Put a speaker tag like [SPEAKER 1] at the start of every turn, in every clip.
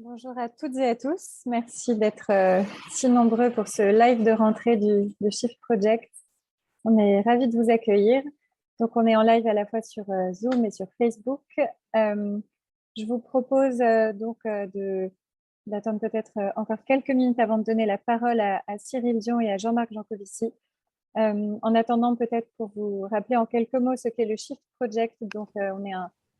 [SPEAKER 1] Bonjour à toutes et à tous. Merci d'être si nombreux pour ce live de rentrée de Shift Project. On est ravis de vous accueillir. Donc, on est en live à la fois sur Zoom et sur Facebook. Je vous propose d'attendre peut-être encore quelques minutes avant de donner la parole à Cyril Dion et à Jean-Marc Jancovici. En attendant, peut-être pour vous rappeler en quelques mots ce qu'est le Shift Project. Donc, on est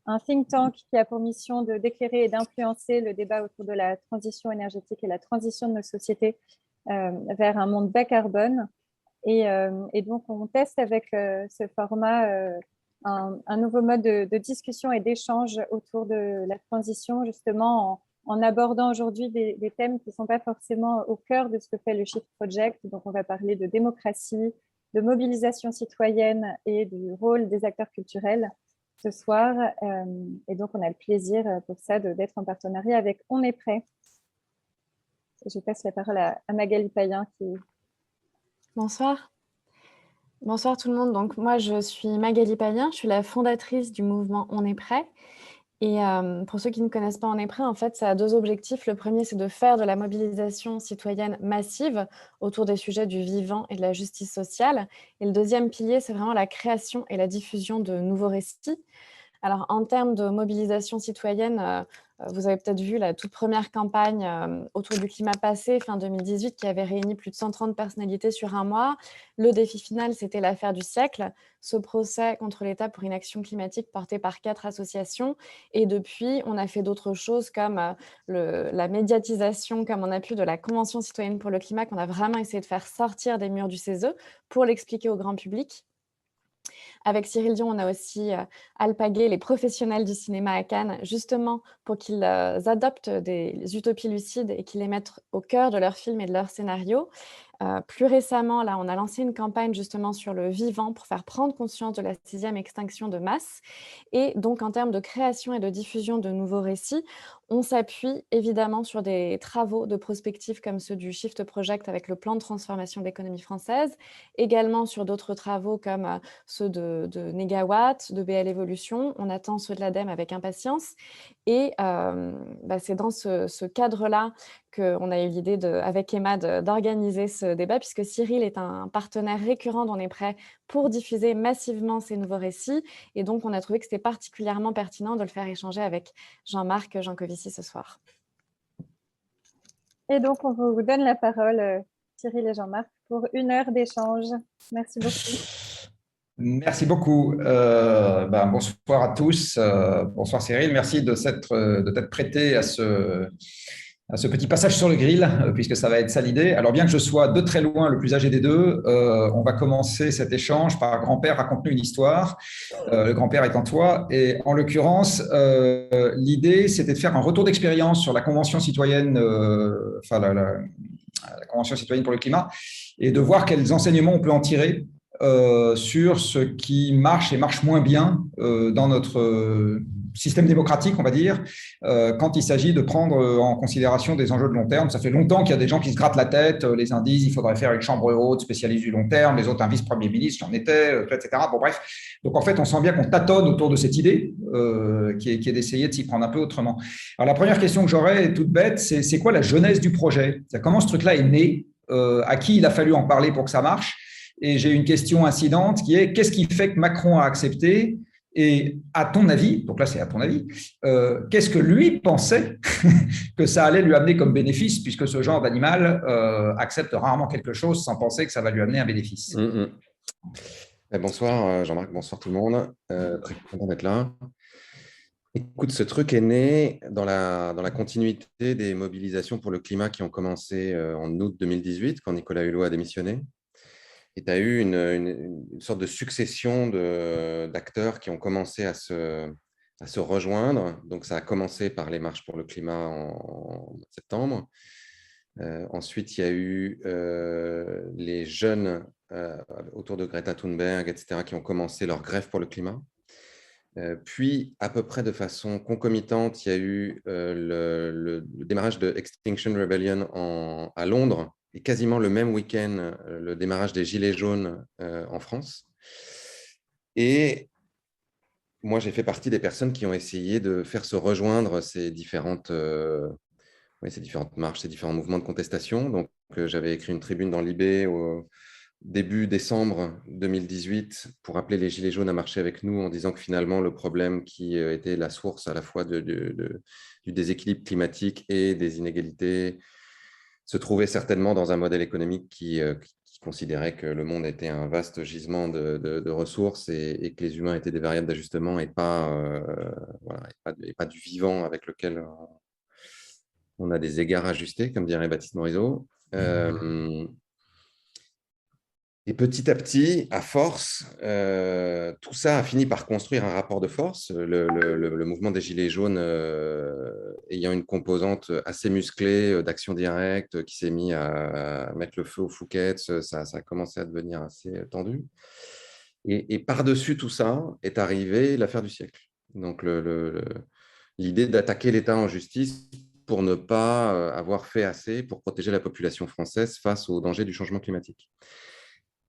[SPEAKER 1] un think tank qui a pour mission d'éclairer et d'influencer le débat autour de la transition énergétique et la transition de nos sociétés vers un monde bas carbone. Et donc, on teste avec ce format un nouveau mode de discussion et d'échange autour de la transition, justement en abordant aujourd'hui des thèmes qui ne sont pas forcément au cœur de ce que fait le Shift Project. Donc, on va parler de démocratie, de mobilisation citoyenne et du rôle des acteurs culturels ce soir. Et donc, on a le plaisir pour ça d'être en partenariat avec On est prêt. Je passe la parole à Magali Payen qui...
[SPEAKER 2] Bonsoir. Bonsoir tout le monde. Donc moi, je suis Magali Payen, je suis la fondatrice du mouvement On est prêt. Et pour ceux qui ne connaissent pas On est prêt, en fait, ça a deux objectifs. Le premier, c'est de faire de la mobilisation citoyenne massive autour des sujets du vivant et de la justice sociale. Et le deuxième pilier, c'est vraiment la création et la diffusion de nouveaux récits. Alors, en termes de mobilisation citoyenne, vous avez peut-être vu la toute première campagne autour du climat passé, fin 2018, qui avait réuni plus de 130 personnalités sur un mois. Le défi final, c'était l'affaire du siècle, ce procès contre l'État pour inaction climatique porté par 4 associations. Et depuis, on a fait d'autres choses comme la médiatisation, comme on a pu, de la Convention citoyenne pour le climat, qu'on a vraiment essayé de faire sortir des murs du CESE pour l'expliquer au grand public. Avec Cyril Dion, on a aussi alpagué les professionnels du cinéma à Cannes, justement pour qu'ils adoptent des utopies lucides et qu'ils les mettent au cœur de leurs films et de leurs scénarios. Plus récemment, là, on a lancé une campagne justement sur le vivant pour faire prendre conscience de la 6e extinction de masse. Et donc, en termes de création et de diffusion de nouveaux récits, on s'appuie évidemment sur des travaux de prospective comme ceux du Shift Project avec le plan de transformation de l'économie française, également sur d'autres travaux comme ceux de Négawatt, de BL Evolution. On attend ceux de l'ADEME avec impatience. Et c'est dans ce cadre-là qu'on a eu l'idée, avec Emma, d'organiser ce débat, puisque Cyril est un partenaire récurrent d'On est prêt pour diffuser massivement ces nouveaux récits. Et donc, on a trouvé que c'était particulièrement pertinent de le faire échanger avec Jean-Marc Jancovici ce soir.
[SPEAKER 1] Et donc, on vous donne la parole, Cyril et Jean-Marc, pour 1 heure d'échange. Merci beaucoup.
[SPEAKER 3] Merci beaucoup. Bonsoir à tous. Bonsoir Cyril. Merci de t'être prêté à ce petit passage sur le grill, puisque ça va être ça l'idée. Alors, bien que je sois de très loin le plus âgé des deux, on va commencer cet échange par grand-père, raconte-nous une histoire. Le grand-père étant toi. Et en l'occurrence, l'idée, c'était de faire un retour d'expérience sur la Convention citoyenne, la Convention citoyenne pour le climat, et de voir quels enseignements on peut en tirer sur ce qui marche et marche moins bien dans notre système démocratique, on va dire, quand il s'agit de prendre en considération des enjeux de long terme. Ça fait longtemps qu'il y a des gens qui se grattent la tête. Les uns disent il faudrait faire une chambre haute spécialiste du long terme, les autres un vice-premier ministre, j'en étais, etc. Bon, bref. Donc, en fait, on sent bien qu'on tâtonne autour de cette idée qui est d'essayer de s'y prendre un peu autrement. Alors, la première question que j'aurais, est toute bête, c'est quoi la genèse du projet? Comment ce truc-là est né? À qui il a fallu en parler pour que ça marche? Et j'ai une question incidente qui est qu'est-ce qui fait que Macron a accepté? Et à ton avis, donc là c'est à ton avis, qu'est-ce que lui pensait que ça allait lui amener comme bénéfice, puisque ce genre d'animal accepte rarement quelque chose sans penser que ça va lui amener un bénéfice.
[SPEAKER 4] Bonsoir Jean-Marc, bonsoir tout le monde. Très content d'être là. Écoute, ce truc est né dans la continuité des mobilisations pour le climat qui ont commencé en août 2018, quand Nicolas Hulot a démissionné. Et tu as eu une sorte de succession d'acteurs qui ont commencé à se rejoindre. Donc, ça a commencé par les marches pour le climat en septembre. Ensuite, il y a eu les jeunes autour de Greta Thunberg, etc., qui ont commencé leur grève pour le climat. Puis, à peu près de façon concomitante, il y a eu le démarrage de Extinction Rebellion à Londres, et quasiment le même week-end, le démarrage des Gilets jaunes en France. Et moi, j'ai fait partie des personnes qui ont essayé de faire se rejoindre ces différentes ces différentes marches, ces différents mouvements de contestation. Donc, j'avais écrit une tribune dans l'IB au début décembre 2018 pour appeler les Gilets jaunes à marcher avec nous en disant que finalement, le problème qui était la source à la fois du déséquilibre climatique et des inégalités se trouvait certainement dans un modèle économique qui considérait que le monde était un vaste gisement de ressources et que les humains étaient des variables d'ajustement et pas du vivant avec lequel on a des égards ajustés, comme dirait Baptiste Morisot. Et petit à petit, à force, tout ça a fini par construire un rapport de force. Le mouvement des Gilets jaunes ayant une composante assez musclée d'action directe qui s'est mis à mettre le feu aux Fouquettes, ça a commencé à devenir assez tendu. Et par-dessus tout ça est arrivée l'affaire du siècle. Donc l'idée d'attaquer l'État en justice pour ne pas avoir fait assez pour protéger la population française face aux dangers du changement climatique.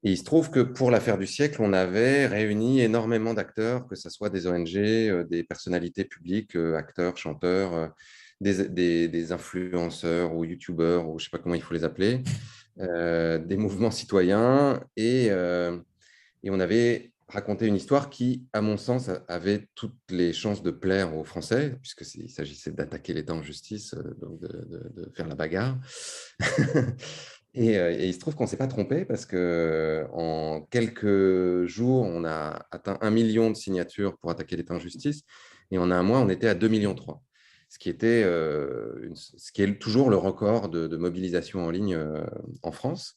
[SPEAKER 4] Et il se trouve que pour l'affaire du siècle, on avait réuni énormément d'acteurs, que ce soit des ONG, des personnalités publiques, acteurs, chanteurs, des influenceurs ou youtubeurs, ou je ne sais pas comment il faut les appeler, des mouvements citoyens. Et on avait raconté une histoire qui, à mon sens, avait toutes les chances de plaire aux Français, puisqu'il s'agissait d'attaquer l'État en justice, donc de faire la bagarre. Et il se trouve qu'on ne s'est pas trompé parce qu'en quelques jours, on a atteint 1 million de signatures pour attaquer l'État en justice. Et en un mois, on était à 2,3 millions. Ce qui est toujours le record de mobilisation en ligne en France.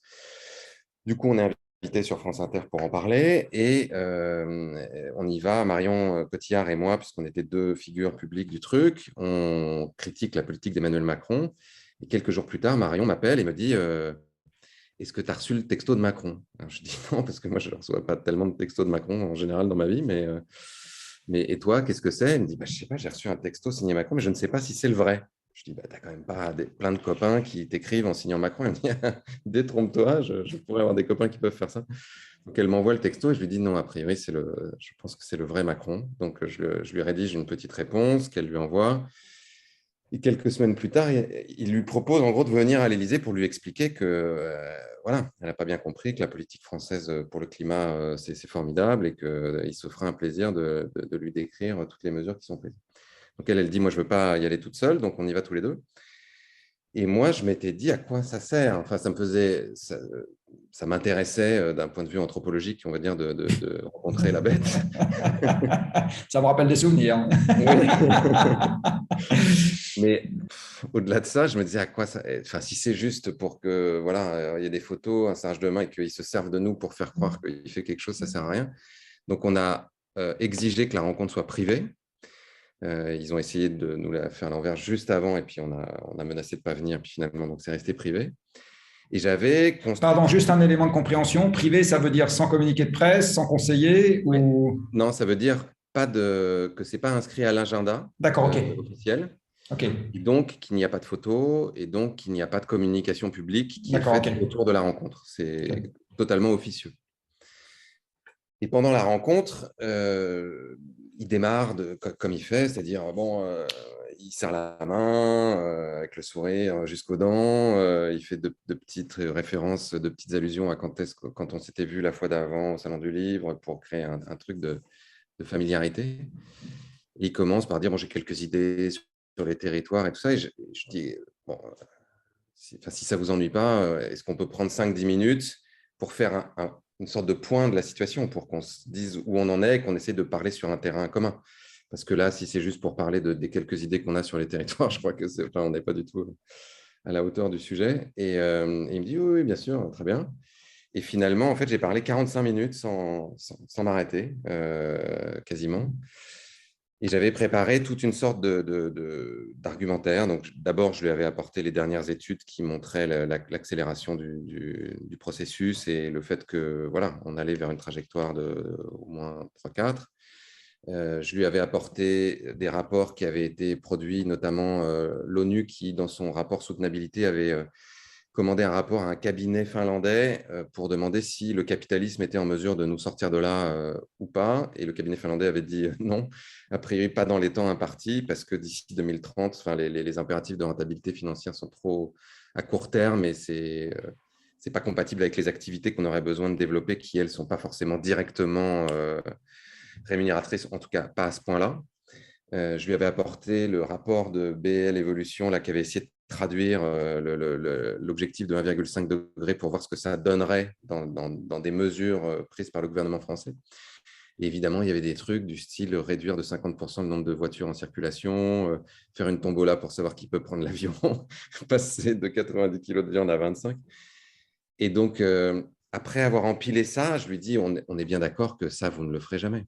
[SPEAKER 4] Du coup, on est invité sur France Inter pour en parler. Et on y va, Marion Cotillard et moi, puisqu'on était deux figures publiques du truc. On critique la politique d'Emmanuel Macron. Et quelques jours plus tard, Marion m'appelle et me dit est-ce que tu as reçu le texto de Macron? Alors, je dis non, parce que moi, je ne reçois pas tellement de textos de Macron en général dans ma vie. Mais et toi, qu'est-ce que c'est? Elle me dit je ne sais pas, j'ai reçu un texto signé Macron, mais je ne sais pas si c'est le vrai. Je dis tu n'as quand même pas plein de copains qui t'écrivent en signant Macron. Elle me dit détrompe-toi, je pourrais avoir des copains qui peuvent faire ça. Donc, elle m'envoie le texto et je lui dis non, a priori, je pense que c'est le vrai Macron. Donc, je lui rédige une petite réponse qu'elle lui envoie. Et quelques semaines plus tard, il lui propose en gros de venir à l'Élysée pour lui expliquer que voilà, elle n'a pas bien compris que la politique française pour le climat, c'est formidable et qu'il se fera un plaisir de lui décrire toutes les mesures qui sont prises. Donc elle dit, moi, je ne veux pas y aller toute seule, donc on y va tous les deux. Et moi, je m'étais dit, à quoi ça sert? Enfin, ça m'intéressait d'un point de vue anthropologique, on va dire, de rencontrer la bête.
[SPEAKER 3] Ça me rappelle des souvenirs.
[SPEAKER 4] Oui. Mais au-delà de ça, je me disais à quoi ça. Enfin, si c'est juste pour que voilà, il y ait des photos, un serge de main et qu'ils se servent de nous pour faire croire qu'il fait quelque chose, ça ne sert à rien. Donc, on a exigé que la rencontre soit privée. Ils ont essayé de nous la faire à l'envers juste avant et puis on a menacé de ne pas venir. Puis finalement, donc c'est resté privé. Et j'avais
[SPEAKER 3] Pardon, juste un élément de compréhension. Privé, ça veut dire sans communiqué de presse, sans conseiller ou...
[SPEAKER 4] Non, ça veut dire que ce n'est pas inscrit à l'agenda officiel.
[SPEAKER 3] Okay.
[SPEAKER 4] Et donc, qu'il n'y a pas de photos et donc qu'il n'y a pas de communication publique qui est faite autour de la rencontre. C'est totalement officieux. Et pendant la rencontre, il démarre comme il fait, c'est-à-dire, il serre la main avec le sourire jusqu'aux dents, il fait de petites références, de petites allusions à quand on s'était vu la fois d'avant au Salon du Livre pour créer un truc de familiarité. Et il commence par dire, j'ai quelques idées sur les territoires et tout ça. Et je dis, si ça ne vous ennuie pas, est-ce qu'on peut prendre 5-10 minutes pour faire une sorte de point de la situation, pour qu'on se dise où on en est et qu'on essaie de parler sur un terrain commun? Parce que là, si c'est juste pour parler des quelques idées qu'on a sur les territoires, je crois on n'est pas du tout à la hauteur du sujet. Et il me dit, oui, bien sûr, très bien. Et finalement, en fait, j'ai parlé 45 minutes sans m'arrêter, quasiment. Et j'avais préparé toute une sorte d'argumentaire. Donc, d'abord, je lui avais apporté les dernières études qui montraient l'accélération du processus et le fait que voilà, on allait vers une trajectoire de au moins 3-4. Je lui avais apporté des rapports qui avaient été produits, notamment l'ONU qui, dans son rapport soutenabilité, avait commandé un rapport à un cabinet finlandais pour demander si le capitalisme était en mesure de nous sortir de là ou pas. Et le cabinet finlandais avait dit non, a priori pas dans les temps impartis, parce que d'ici 2030, les impératifs de rentabilité financière sont trop à court terme et c'est pas compatible avec les activités qu'on aurait besoin de développer qui, elles, sont pas forcément directement rémunératrices, en tout cas pas à ce point-là. Je lui avais apporté le rapport de BL Evolution là, qui avait essayé de traduire l'objectif de 1,5 degré pour voir ce que ça donnerait dans des mesures prises par le gouvernement français. Et évidemment, il y avait des trucs du style réduire de 50% le nombre de voitures en circulation, faire une tombola pour savoir qui peut prendre l'avion, passer de 90 kg de viande à 25. Et donc, après avoir empilé ça, je lui dis, on est bien d'accord que ça, vous ne le ferez jamais.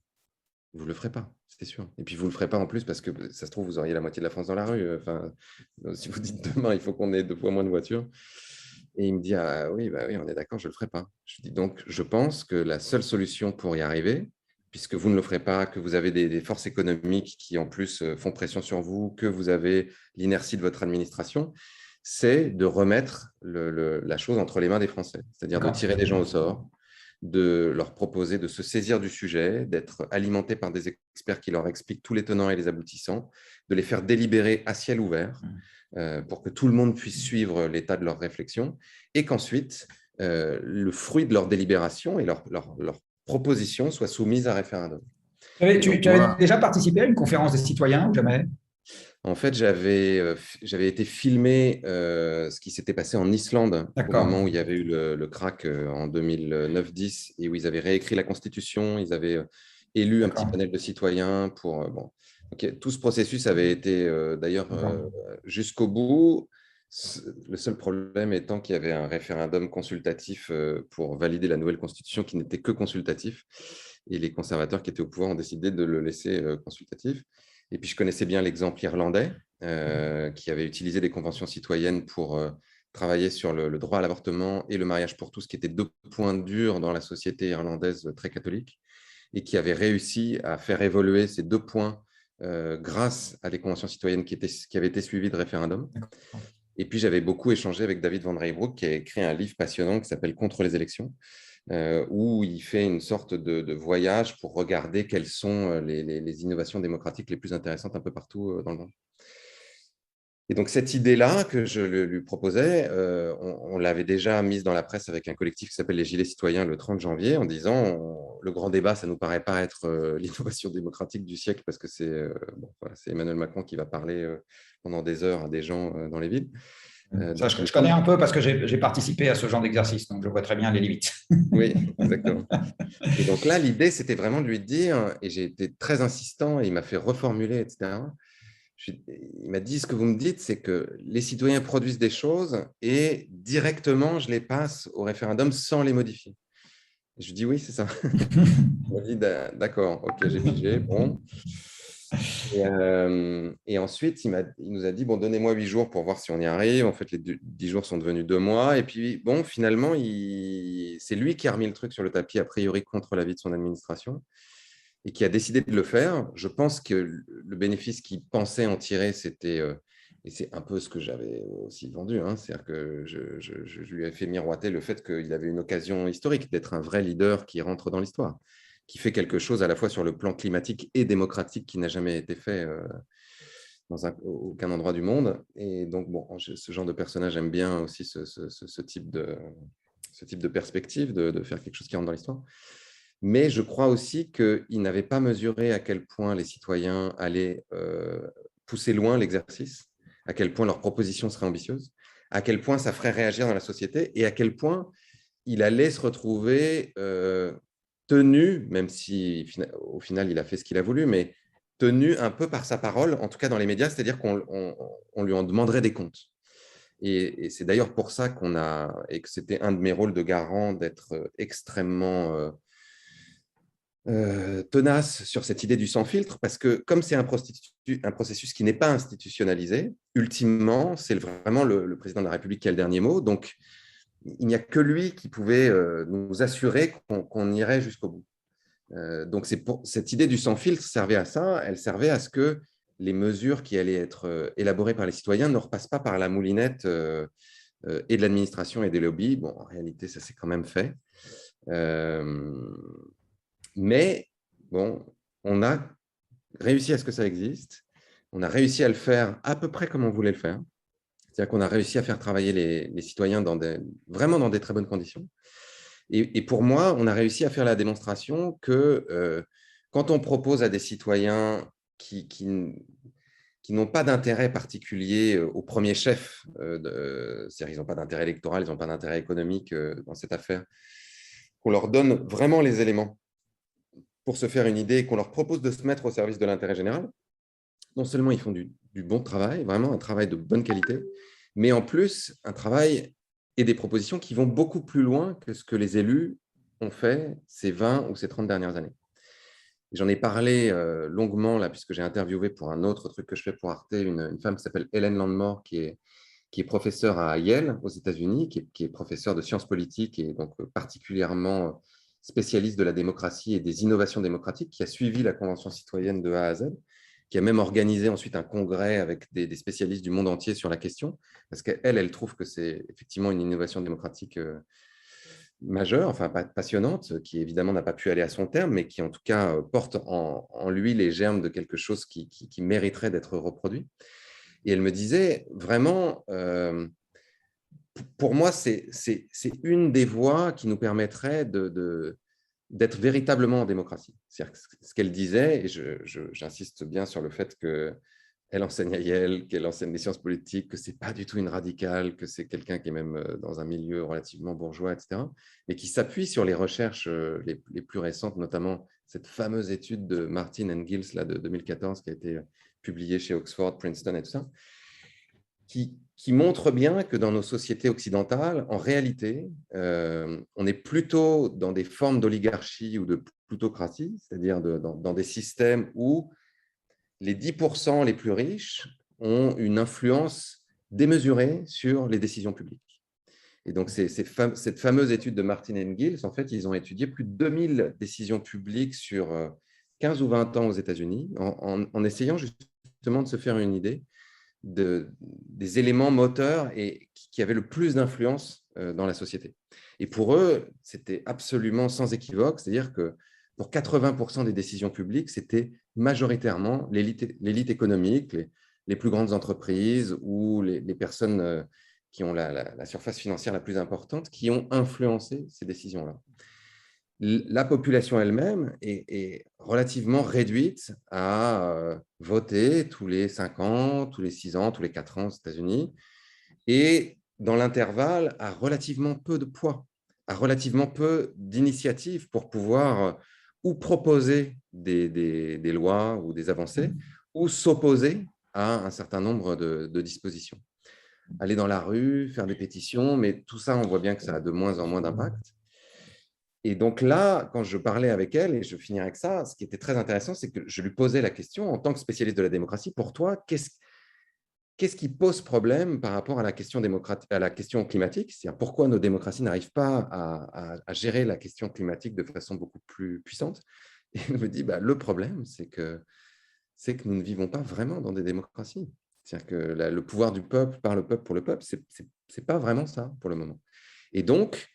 [SPEAKER 4] Vous ne le ferez pas, c'est sûr. Et puis, vous ne le ferez pas en plus parce que ça se trouve, vous auriez la moitié de la France dans la rue. Enfin, si vous dites demain, il faut qu'on ait 2 fois moins de voitures. Et il me dit, ah oui, bah oui, on est d'accord, je ne le ferai pas. Je dis donc, je pense que la seule solution pour y arriver, puisque vous ne le ferez pas, que vous avez des forces économiques qui, en plus, font pression sur vous, que vous avez l'inertie de votre administration, c'est de remettre la chose entre les mains des Français. C'est-à-dire de tirer les gens au sort, de leur proposer de se saisir du sujet, d'être alimentés par des experts qui leur expliquent tous les tenants et les aboutissants, de les faire délibérer à ciel ouvert pour que tout le monde puisse suivre l'état de leur réflexion et qu'ensuite, le fruit de leur délibération et leur proposition soit soumise à référendum.
[SPEAKER 3] Tu avais déjà participé à une conférence des citoyens ou jamais?
[SPEAKER 4] En fait, j'avais été filmer ce qui s'était passé en Islande au moment où il y avait eu le krach en 2009-10 et où ils avaient réécrit la Constitution, ils avaient élu un petit panel de citoyens pour… bon. Okay. Tout ce processus avait été d'ailleurs jusqu'au bout. Le seul problème étant qu'il y avait un référendum consultatif pour valider la nouvelle Constitution qui n'était que consultatif et les conservateurs qui étaient au pouvoir ont décidé de le laisser consultatif. Et puis, je connaissais bien l'exemple irlandais qui avait utilisé des conventions citoyennes pour travailler sur le droit à l'avortement et le mariage pour tous, qui étaient 2 points durs dans la société irlandaise très catholique, et qui avait réussi à faire évoluer ces 2 points grâce à des conventions citoyennes qui avaient été suivies de référendums. Et puis, j'avais beaucoup échangé avec David Van Reybrouck, qui a écrit un livre passionnant qui s'appelle « Contre les élections », où il fait une sorte de voyage pour regarder quelles sont les innovations démocratiques les plus intéressantes un peu partout dans le monde. Et donc, cette idée-là que je lui proposais, on l'avait déjà mise dans la presse avec un collectif qui s'appelle les Gilets citoyens le 30 janvier en disant le grand débat, ça ne nous paraît pas être l'innovation démocratique du siècle parce que c'est Emmanuel Macron qui va parler pendant des heures à des gens dans les villes.
[SPEAKER 3] Ça, je connais un peu parce que j'ai participé à ce genre d'exercice, donc je vois très bien les limites.
[SPEAKER 4] Oui, exactement. Et donc là, l'idée, c'était vraiment de lui dire, et j'ai été très insistant, et il m'a fait reformuler, etc. Il m'a dit, ce que vous me dites, c'est que les citoyens produisent des choses et directement, je les passe au référendum sans les modifier. Et je lui dis, oui, c'est ça. Il m'a dit, d'accord, ok, j'ai pigé, bon. Et ensuite, il nous a dit, bon, donnez-moi 8 jours pour voir si on y arrive. En fait, les 10 jours sont devenus 2 mois. Et puis, bon, finalement, c'est lui qui a remis le truc sur le tapis, a priori, contre l'avis de son administration, et qui a décidé de le faire. Je pense que le bénéfice qu'il pensait en tirer, c'était, et c'est un peu ce que j'avais aussi vendu, hein, c'est-à-dire que je lui ai fait miroiter le fait qu'il avait une occasion historique d'être un vrai leader qui rentre dans l'histoire, qui fait quelque chose à la fois sur le plan climatique et démocratique qui n'a jamais été fait dans aucun endroit du monde. Et donc, bon, ce genre de personnage aime bien aussi ce type de perspective, de faire quelque chose qui rentre dans l'histoire. Mais je crois aussi qu'il n'avait pas mesuré à quel point les citoyens allaient pousser loin l'exercice, à quel point leurs propositions seraient ambitieuses, à quel point ça ferait réagir dans la société et à quel point il allait se retrouver tenu, même si au final il a fait ce qu'il a voulu, mais tenu un peu par sa parole, en tout cas dans les médias, c'est-à-dire qu'on lui en demanderait des comptes. Et c'est d'ailleurs pour ça et que c'était un de mes rôles de garant d'être extrêmement tenace sur cette idée du sans filtre, parce que comme c'est un processus qui n'est pas institutionnalisé, ultimement, c'est vraiment le président de la République qui a le dernier mot. Donc, il n'y a que lui qui pouvait nous assurer qu'on irait jusqu'au bout. Donc, cette idée du sans filtre servait à ça. Elle servait à ce que les mesures qui allaient être élaborées par les citoyens ne repassent pas par la moulinette et de l'administration et des lobbies. Bon, en réalité, ça s'est quand même fait. Mais bon, on a réussi à ce que ça existe. On a réussi à le faire à peu près comme on voulait le faire. C'est-à-dire qu'on a réussi à faire travailler les citoyens vraiment dans des très bonnes conditions. Et pour moi, on a réussi à faire la démonstration que quand on propose à des citoyens qui n'ont pas d'intérêt particulier au premier chef, c'est-à-dire qu'ils n'ont pas d'intérêt électoral, ils n'ont pas d'intérêt économique dans cette affaire, qu'on leur donne vraiment les éléments pour se faire une idée et qu'on leur propose de se mettre au service de l'intérêt général, non seulement ils font du bon travail, vraiment un travail de bonne qualité, mais en plus un travail et des propositions qui vont beaucoup plus loin que ce que les élus ont fait ces 20 ou ces 30 dernières années. J'en ai parlé longuement, là, puisque j'ai interviewé pour un autre truc que je fais pour Arte, une femme qui s'appelle Hélène Landmore, qui est professeure à Yale, aux États-Unis, qui est professeure de sciences politiques et donc particulièrement spécialiste de la démocratie et des innovations démocratiques, qui a suivi la Convention citoyenne de A à Z, qui a même organisé ensuite un congrès avec des spécialistes du monde entier sur la question, parce qu'elle, elle trouve que c'est effectivement une innovation démocratique majeure, enfin passionnante, qui évidemment n'a pas pu aller à son terme, mais qui en tout cas porte en lui les germes de quelque chose qui mériterait d'être reproduit. Et elle me disait, vraiment, pour moi, c'est une des voies qui nous permettrait d'être véritablement en démocratie. C'est-à-dire que ce qu'elle disait, et j'insiste bien sur le fait qu'elle enseigne à Yale, qu'elle enseigne les sciences politiques, que ce n'est pas du tout une radicale, que c'est quelqu'un qui est même dans un milieu relativement bourgeois, etc., mais qui s'appuie sur les recherches les plus récentes, notamment cette fameuse étude de Martin and Giles là, de 2014 qui a été publiée chez Oxford, Princeton et tout ça, qui montre bien que dans nos sociétés occidentales, en réalité, on est plutôt dans des formes d'oligarchie ou de plutocratie, c'est-à-dire dans des systèmes où les 10% les plus riches ont une influence démesurée sur les décisions publiques. Et donc, cette fameuse étude de Martin and Giles, en fait, ils ont étudié plus de 2000 décisions publiques sur 15 ou 20 ans aux États-Unis, en essayant justement de se faire une idée des éléments moteurs et qui avaient le plus d'influence dans la société. Et pour eux, c'était absolument sans équivoque, c'est-à-dire que pour 80% des décisions publiques, c'était majoritairement l'élite économique, les plus grandes entreprises ou les personnes qui ont la surface financière la plus importante qui ont influencé ces décisions-là. La population elle-même est relativement réduite à voter tous les 5 ans, tous les 6 ans, tous les 4 ans aux États-Unis, et dans l'intervalle, a relativement peu de poids, a relativement peu d'initiatives pour pouvoir ou proposer des lois ou des avancées, ou s'opposer à un certain nombre de dispositions. Aller dans la rue, faire des pétitions, mais tout ça, on voit bien que ça a de moins en moins d'impact. Et donc là, quand je parlais avec elle, et je finirai avec ça, ce qui était très intéressant, c'est que je lui posais la question, en tant que spécialiste de la démocratie, pour toi, qu'est-ce qui pose problème par rapport à la question climatique? C'est-à-dire pourquoi nos démocraties n'arrivent pas à gérer la question climatique de façon beaucoup plus puissante? Et elle me dit, le problème, c'est que nous ne vivons pas vraiment dans des démocraties. C'est-à-dire que le pouvoir du peuple par le peuple pour le peuple, ce n'est pas vraiment ça pour le moment. Et donc,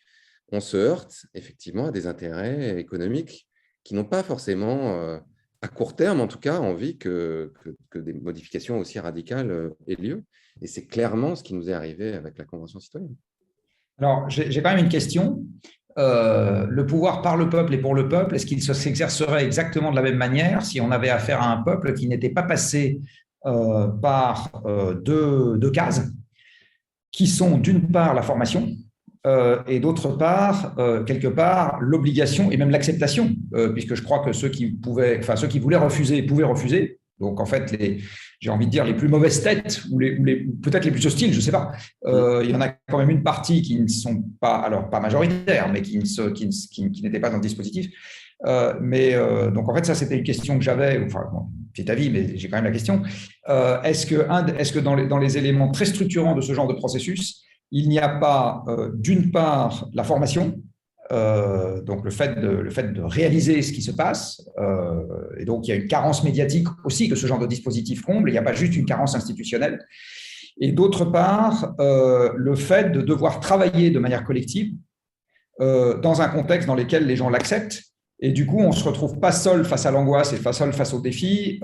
[SPEAKER 4] on se heurte effectivement à des intérêts économiques qui n'ont pas forcément, à court terme en tout cas, envie que des modifications aussi radicales aient lieu. Et c'est clairement ce qui nous est arrivé avec la Convention citoyenne.
[SPEAKER 3] Alors, j'ai quand même une question. Le pouvoir par le peuple et pour le peuple, est-ce qu'il s'exercerait exactement de la même manière si on avait affaire à un peuple qui n'était pas passé par deux cases, qui sont d'une part la formation, et d'autre part, quelque part, l'obligation et même l'acceptation, puisque je crois que ceux qui voulaient refuser pouvaient refuser. Donc, en fait, j'ai envie de dire les plus mauvaises têtes ou peut-être les plus hostiles, je ne sais pas. Il y en a quand même une partie qui ne sont pas, alors pas majoritaires, mais qui n'étaient pas dans le dispositif. Donc, en fait, ça, c'était une question que j'avais, enfin, bon, petit avis, mais j'ai quand même la question. Est-ce que dans les éléments très structurants de ce genre de processus, il n'y a pas, d'une part, la formation, donc le fait de réaliser ce qui se passe, et donc il y a une carence médiatique aussi que ce genre de dispositif comble, il n'y a pas juste une carence institutionnelle. Et d'autre part, le fait de devoir travailler de manière collective dans un contexte dans lequel les gens l'acceptent. Et du coup, on ne se retrouve pas seul face à l'angoisse et seul face aux défis.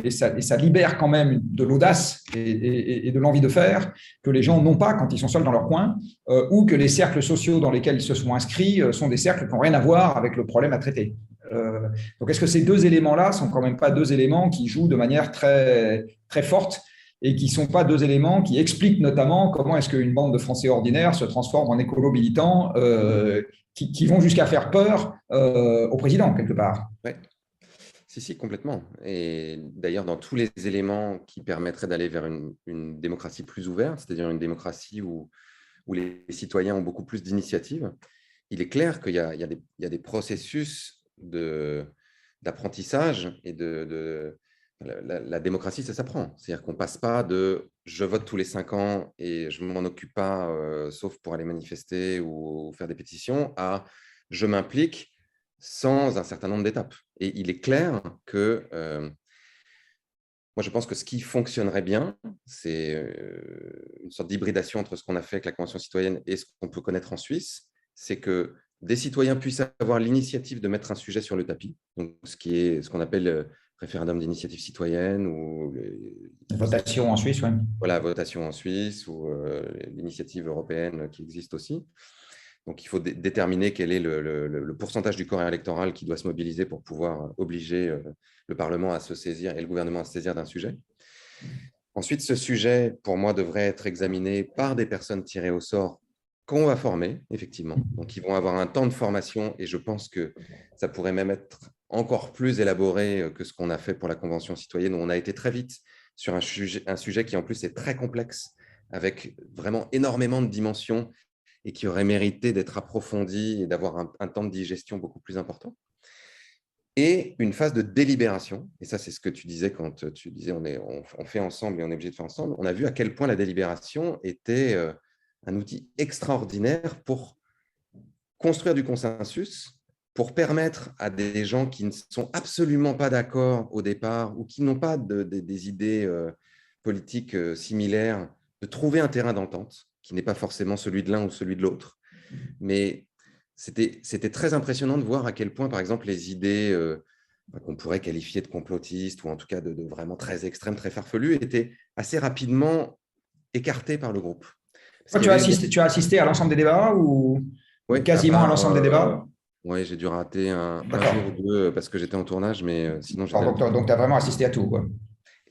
[SPEAKER 3] Et ça libère quand même de l'audace et de l'envie de faire que les gens n'ont pas quand ils sont seuls dans leur coin, ou que les cercles sociaux dans lesquels ils se sont inscrits sont des cercles qui n'ont rien à voir avec le problème à traiter. Donc, est-ce que ces deux éléments-là sont quand même pas deux éléments qui jouent de manière très, très forte et qui ne sont pas deux éléments qui expliquent notamment comment est-ce qu'une bande de Français ordinaires se transforme en écolos militants qui vont jusqu'à faire peur au président, quelque part.
[SPEAKER 4] Ouais. Si, complètement. Et d'ailleurs, dans tous les éléments qui permettraient d'aller vers une démocratie plus ouverte, c'est-à-dire une démocratie où les citoyens ont beaucoup plus d'initiatives, il est clair qu'il y a des processus d'apprentissage et la démocratie, ça s'apprend. C'est-à-dire qu'on ne passe pas de « je vote tous les 5 ans et je ne m'en occupe pas, sauf pour aller manifester ou faire des pétitions » à « je m'implique » sans un certain nombre d'étapes. Et il est clair que moi, je pense que ce qui fonctionnerait bien, c'est une sorte d'hybridation entre ce qu'on a fait avec la Convention citoyenne et ce qu'on peut connaître en Suisse, c'est que des citoyens puissent avoir l'initiative de mettre un sujet sur le tapis, donc ce qu'on appelle référendum d'initiative citoyenne ou
[SPEAKER 3] votation en Suisse, oui.
[SPEAKER 4] Voilà, votation en Suisse ou l'initiative européenne qui existe aussi. Donc, il faut déterminer quel est le pourcentage du corps électoral qui doit se mobiliser pour pouvoir obliger le Parlement à se saisir et le gouvernement à se saisir d'un sujet. Ensuite, ce sujet, pour moi, devrait être examiné par des personnes tirées au sort qu'on va former, effectivement. Donc, ils vont avoir un temps de formation et je pense que ça pourrait même être encore plus élaboré que ce qu'on a fait pour la Convention citoyenne, où on a été très vite sur un sujet qui, en plus, est très complexe, avec vraiment énormément de dimensions et qui aurait mérité d'être approfondi et d'avoir un temps de digestion beaucoup plus important. Et une phase de délibération, et ça, c'est ce que tu disais quand tu disais on fait ensemble et on est obligé de faire ensemble. On a vu à quel point la délibération était un outil extraordinaire pour construire du consensus, pour permettre à des gens qui ne sont absolument pas d'accord au départ ou qui n'ont pas des idées politiques similaires, de trouver un terrain d'entente qui n'est pas forcément celui de l'un ou celui de l'autre. Mais c'était très impressionnant de voir à quel point, par exemple, les idées qu'on pourrait qualifier de complotistes ou en tout cas de vraiment très extrêmes, très farfelues, étaient assez rapidement écartées par le groupe.
[SPEAKER 3] Tu as assisté à l'ensemble des débats ou quasiment à l'ensemble des débats?
[SPEAKER 4] Oui, j'ai dû rater un jour ou deux parce que j'étais en tournage, mais sinon…
[SPEAKER 3] Donc, tu as vraiment assisté à tout, quoi.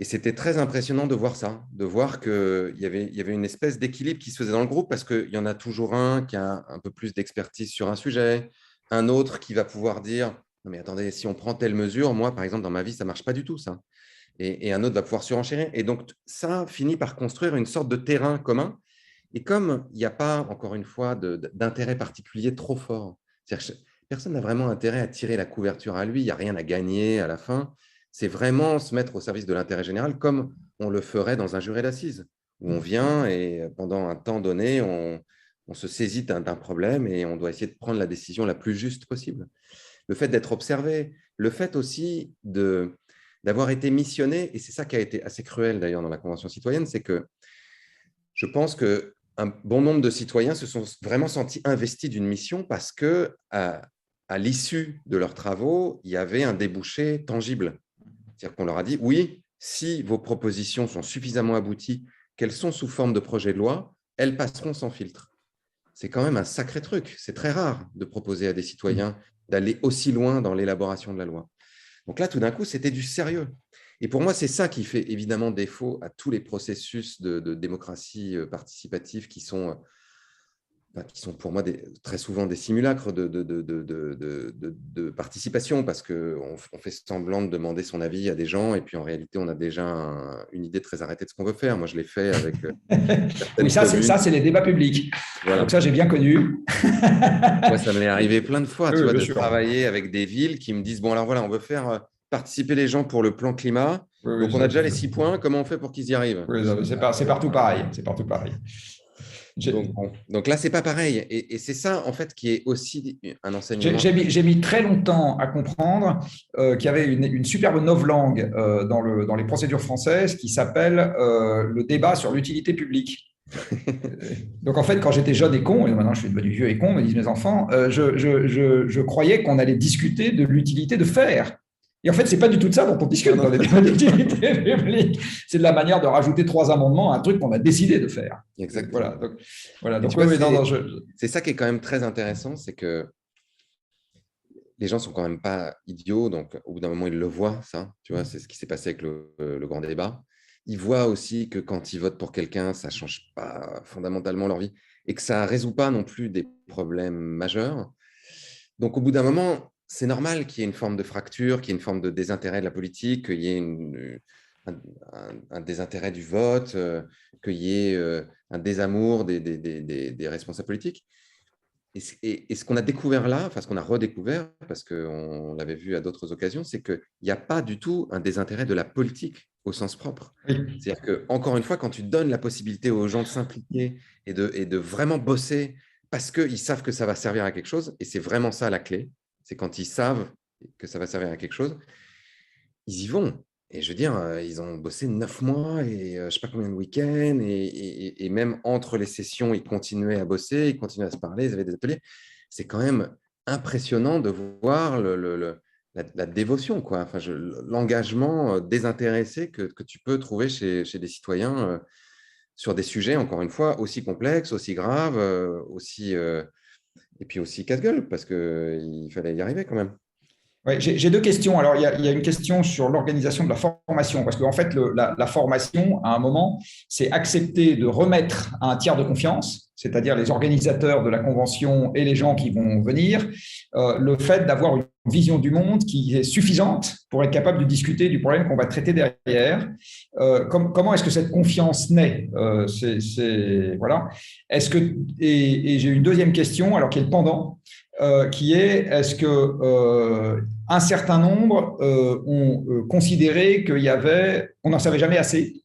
[SPEAKER 4] Et c'était très impressionnant de voir ça, de voir qu'il y avait une espèce d'équilibre qui se faisait dans le groupe parce qu'il y en a toujours un qui a un peu plus d'expertise sur un sujet, un autre qui va pouvoir dire « Non mais attendez, si on prend telle mesure, moi, par exemple, dans ma vie, ça ne marche pas du tout, ça. » Et un autre va pouvoir surenchérir. Et donc, ça finit par construire une sorte de terrain commun. Et comme il n'y a pas, encore une fois, d'intérêt particulier trop fort, c'est-à-dire que personne n'a vraiment intérêt à tirer la couverture à lui, il n'y a rien à gagner à la fin. C'est vraiment se mettre au service de l'intérêt général comme on le ferait dans un jury d'assises, où on vient et pendant un temps donné, on se saisit d'un problème et on doit essayer de prendre la décision la plus juste possible. Le fait d'être observé, le fait aussi d'avoir été missionné, et c'est ça qui a été assez cruel d'ailleurs dans la Convention citoyenne, c'est que je pense qu'un bon nombre de citoyens se sont vraiment sentis investis d'une mission parce qu'à l'issue de leurs travaux, il y avait un débouché tangible. C'est-à-dire qu'on leur a dit, oui, si vos propositions sont suffisamment abouties, qu'elles sont sous forme de projet de loi, elles passeront sans filtre. C'est quand même un sacré truc. C'est très rare de proposer à des citoyens d'aller aussi loin dans l'élaboration de la loi. Donc là, tout d'un coup, c'était du sérieux. Et pour moi, c'est ça qui fait évidemment défaut à tous les processus de démocratie participative qui sont pour moi très souvent des simulacres de participation parce qu'on fait semblant de demander son avis à des gens et puis en réalité, on a déjà une idée très arrêtée de ce qu'on veut faire. Moi, je l'ai fait avec…
[SPEAKER 3] oui, ça, c'est les débats publics. Voilà. Donc ça, j'ai bien connu.
[SPEAKER 4] Moi, ça m'est arrivé plein de fois, de travailler avec des villes qui me disent, bon, alors voilà, on veut faire participer les gens pour le plan climat. Donc, on a déjà les 6 points. Comment on fait pour qu'ils y arrivent?
[SPEAKER 3] Oui, c'est partout pareil. C'est partout pareil.
[SPEAKER 4] Donc là, c'est pas pareil. Et c'est ça, en fait, qui est aussi un enseignement.
[SPEAKER 3] J'ai mis très longtemps à comprendre qu'il y avait une superbe novlangue dans les procédures françaises qui s'appelle le débat sur l'utilité publique. Donc en fait, quand j'étais jeune et con, et maintenant je suis devenu vieux et con, me disent mes enfants, je croyais qu'on allait discuter de l'utilité de faire. Et en fait, c'est pas du tout de ça dont on discute dans les débats d'utilité publique. C'est de la manière de rajouter 3 amendements à un truc qu'on a décidé de faire.
[SPEAKER 4] Exactement.
[SPEAKER 3] C'est
[SPEAKER 4] ça qui est quand même très intéressant, c'est que les gens sont quand même pas idiots, donc au bout d'un moment, ils le voient, ça. Tu vois, c'est ce qui s'est passé avec le grand débat. Ils voient aussi que quand ils votent pour quelqu'un, ça change pas fondamentalement leur vie et que ça résout pas non plus des problèmes majeurs. Donc, au bout d'un moment, c'est normal qu'il y ait une forme de fracture, qu'il y ait une forme de désintérêt de la politique, qu'il y ait un désintérêt du vote, qu'il y ait un désamour des responsables politiques. Et ce qu'on a découvert là, enfin ce qu'on a redécouvert, parce qu'on l'avait vu à d'autres occasions, c'est qu'il n'y a pas du tout un désintérêt de la politique au sens propre.
[SPEAKER 3] Oui.
[SPEAKER 4] C'est-à-dire que, encore une fois, quand tu donnes la possibilité aux gens de s'impliquer et de vraiment bosser parce qu'ils savent que ça va servir à quelque chose, et c'est vraiment ça la clé, c'est quand ils savent que ça va servir à quelque chose, ils y vont. Et je veux dire, ils ont bossé 9 mois et je ne sais pas combien de week-ends. Et même entre les sessions, ils continuaient à bosser, ils continuaient à se parler, ils avaient des ateliers. C'est quand même impressionnant de voir la dévotion, quoi. Enfin, l'engagement désintéressé que tu peux trouver chez des citoyens sur des sujets, encore une fois, aussi complexes, aussi graves, et puis aussi casse-gueule, parce qu'il fallait y arriver quand même.
[SPEAKER 3] Ouais, j'ai 2 questions. Alors, il y a une question sur l'organisation de la formation, parce qu'en fait, la formation, à un moment, c'est accepter de remettre à un tiers de confiance, c'est-à-dire les organisateurs de la convention et les gens qui vont venir, le fait d'avoir une vision du monde qui est suffisante pour être capable de discuter du problème qu'on va traiter derrière. Comment est-ce que cette confiance naît voilà. Et j'ai une deuxième question, alors qui est le pendant, qui est-ce que un certain nombre ont considéré qu'on n'en savait jamais assez.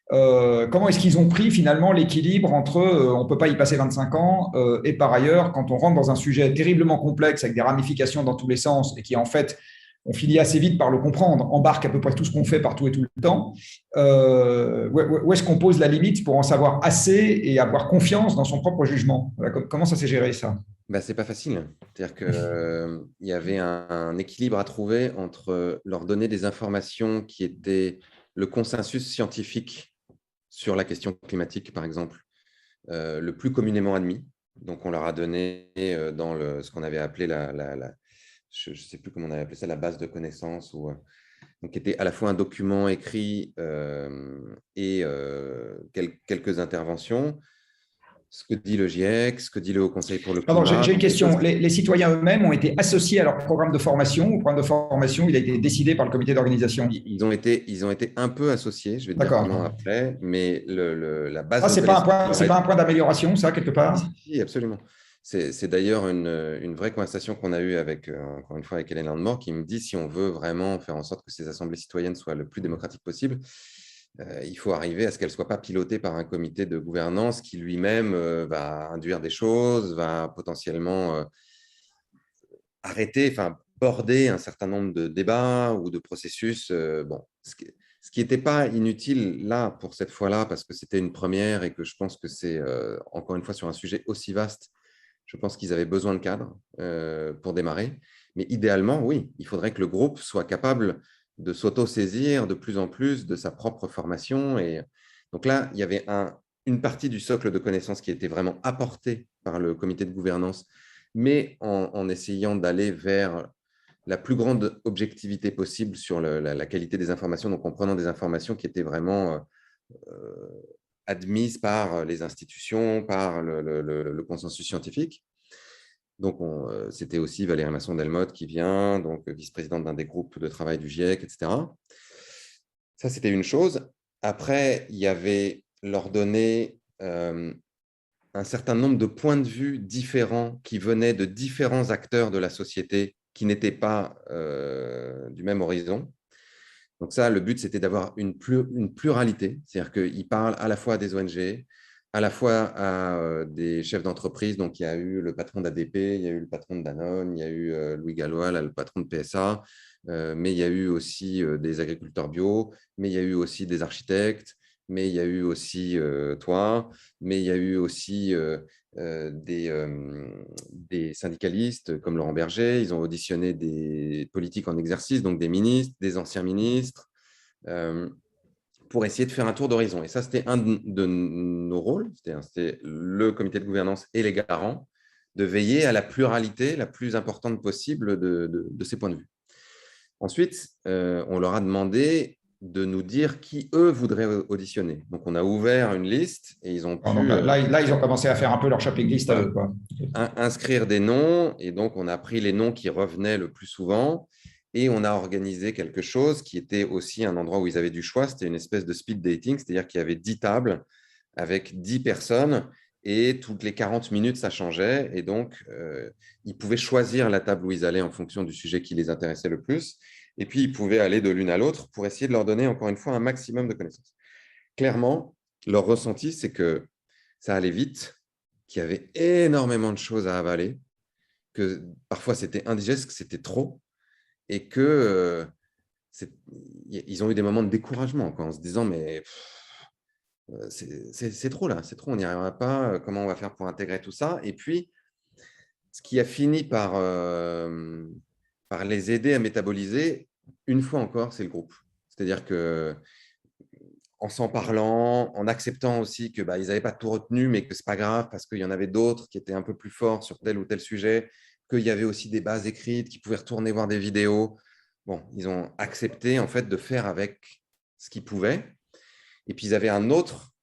[SPEAKER 3] Comment est-ce qu'ils ont pris finalement l'équilibre entre on ne peut pas y passer 25 ans et par ailleurs, quand on rentre dans un sujet terriblement complexe avec des ramifications dans tous les sens et qui en fait, on finit assez vite par le comprendre, embarque à peu près tout ce qu'on fait partout et tout le temps, où est-ce qu'on pose la limite pour en savoir assez et avoir confiance dans son propre jugement? Comment ça s'est géré ça?
[SPEAKER 4] C'est pas facile. C'est-à-dire qu'il y avait un équilibre à trouver entre leur donner des informations qui étaient le consensus scientifique sur la question climatique, par exemple, le plus communément admis. Donc, on leur a donné dans ce qu'on avait appelé je ne sais plus comment on avait appelé ça, la base de connaissances, donc, qui était à la fois un document écrit et quelques interventions. Ce que dit le GIEC, ce que dit le Haut Conseil pour le climat.
[SPEAKER 3] Pardon, j'ai une question. Les citoyens eux-mêmes ont été associés à leur programme de formation ou le programme de formation, il a été décidé par le comité d'organisation?
[SPEAKER 4] Ils ont été un peu associés, je vais te dire comment après, mais la base…
[SPEAKER 3] c'est pas un point d'amélioration, ça, quelque part?
[SPEAKER 4] Oui, absolument. C'est d'ailleurs une vraie conversation qu'on a eue encore une fois, avec Hélène Landemort, qui me dit si on veut vraiment faire en sorte que ces assemblées citoyennes soient le plus démocratiques possible, il faut arriver à ce qu'elle ne soit pas pilotée par un comité de gouvernance qui lui-même va induire des choses, va potentiellement border un certain nombre de débats ou de processus. Ce qui n'était pas inutile là, pour cette fois-là, parce que c'était une première et que je pense que c'est, encore une fois, sur un sujet aussi vaste, je pense qu'ils avaient besoin de cadres pour démarrer. Mais idéalement, oui, il faudrait que le groupe soit capable de s'auto-saisir de plus en plus de sa propre formation. Et donc là, il y avait une partie du socle de connaissances qui était vraiment apportée par le comité de gouvernance, mais en essayant d'aller vers la plus grande objectivité possible sur la qualité des informations, donc en prenant des informations qui étaient vraiment admises par les institutions, par le consensus scientifique. Donc, c'était aussi Valérie Masson-Delmotte qui vient, donc vice-présidente d'un des groupes de travail du GIEC, etc. Ça, c'était une chose. Après, il y avait leur donner un certain nombre de points de vue différents qui venaient de différents acteurs de la société qui n'étaient pas du même horizon. Donc ça, le but, c'était d'avoir une pluralité. C'est-à-dire qu'ils parlent à la fois des ONG, à la fois à des chefs d'entreprise. Donc, il y a eu le patron d'ADP, il y a eu le patron de Danone, il y a eu Louis Gallois, là, le patron de PSA, mais il y a eu aussi des agriculteurs bio, mais il y a eu aussi des architectes, mais il y a eu aussi toi, mais il y a eu aussi des syndicalistes comme Laurent Berger. Ils ont auditionné des politiques en exercice, donc des ministres, des anciens ministres, pour essayer de faire un tour d'horizon. Et ça, c'était un de nos rôles, c'était le comité de gouvernance et les garants, de veiller à la pluralité la plus importante possible de ces points de vue. Ensuite, on leur a demandé de nous dire qui, eux, voudraient auditionner. Donc, on a ouvert une liste et ils ont pu…
[SPEAKER 3] Donc là, ils ont commencé à faire un peu leur shopping list à eux, quoi.
[SPEAKER 4] Inscrire des noms. Et donc, on a pris les noms qui revenaient le plus souvent et on a organisé quelque chose qui était aussi un endroit où ils avaient du choix. C'était une espèce de speed dating, c'est-à-dire qu'il y avait 10 tables avec 10 personnes et toutes les 40 minutes, ça changeait. Et donc, ils pouvaient choisir la table où ils allaient en fonction du sujet qui les intéressait le plus. Et puis, ils pouvaient aller de l'une à l'autre pour essayer de leur donner, encore une fois, un maximum de connaissances. Clairement, leur ressenti, c'est que ça allait vite, qu'il y avait énormément de choses à avaler, que parfois c'était indigeste, que c'était trop, et que ils ont eu des moments de découragement, quoi, en se disant, mais c'est trop là, c'est trop, on n'y arrivera pas, comment on va faire pour intégrer tout ça? Et puis, ce qui a fini par les aider à métaboliser, une fois encore, c'est le groupe. C'est-à-dire que en s'en parlant, en acceptant aussi que ils n'avaient pas tout retenu, mais que ce n'est pas grave parce qu'il y en avait d'autres qui étaient un peu plus forts sur tel ou tel sujet, qu'il y avait aussi des bases écrites, qu'ils pouvaient retourner voir des vidéos. Bon, ils ont accepté en fait de faire avec ce qu'ils pouvaient. Et puis ils avaient un autre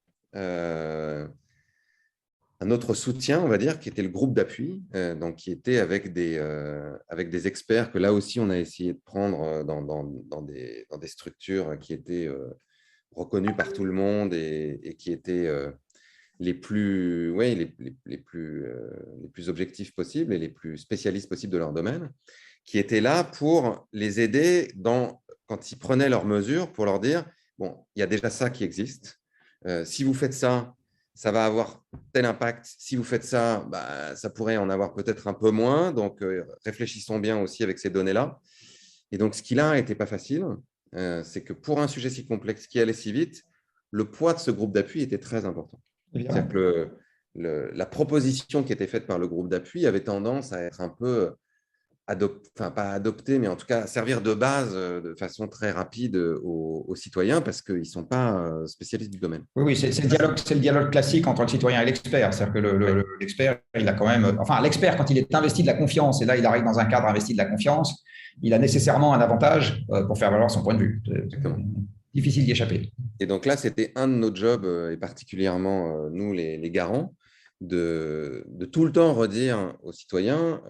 [SPEAKER 4] soutien, on va dire, qui était le groupe d'appui, donc qui était avec des experts que là aussi on a essayé de prendre dans des structures qui étaient reconnus par tout le monde et qui étaient les plus objectifs possibles et les plus spécialistes possibles de leur domaine, qui étaient là pour les aider quand ils prenaient leurs mesures, pour leur dire, bon, il y a déjà ça qui existe. Si vous faites ça, ça va avoir tel impact. Si vous faites ça, ça pourrait en avoir peut-être un peu moins. Donc, réfléchissons bien aussi avec ces données-là. Et donc, ce qui là n'était pas facile, c'est que pour un sujet si complexe qui allait si vite, le poids de ce groupe d'appui était très important. C'est-à-dire que la proposition qui était faite par le groupe d'appui avait tendance à être un peu pas adoptée, mais en tout cas servir de base de façon très rapide aux citoyens parce qu'ils ne sont pas spécialistes du domaine.
[SPEAKER 3] Oui, c'est le dialogue classique entre le citoyen et l'expert. C'est-à-dire que l'expert, il a quand même… Enfin, l'expert, quand il est investi de la confiance, et là, il arrive dans un cadre investi de la confiance, il a nécessairement un avantage pour faire valoir son point de vue. Difficile d'y échapper.
[SPEAKER 4] Et donc là, c'était un de nos jobs, et particulièrement nous, les garants, de tout le temps redire aux citoyens,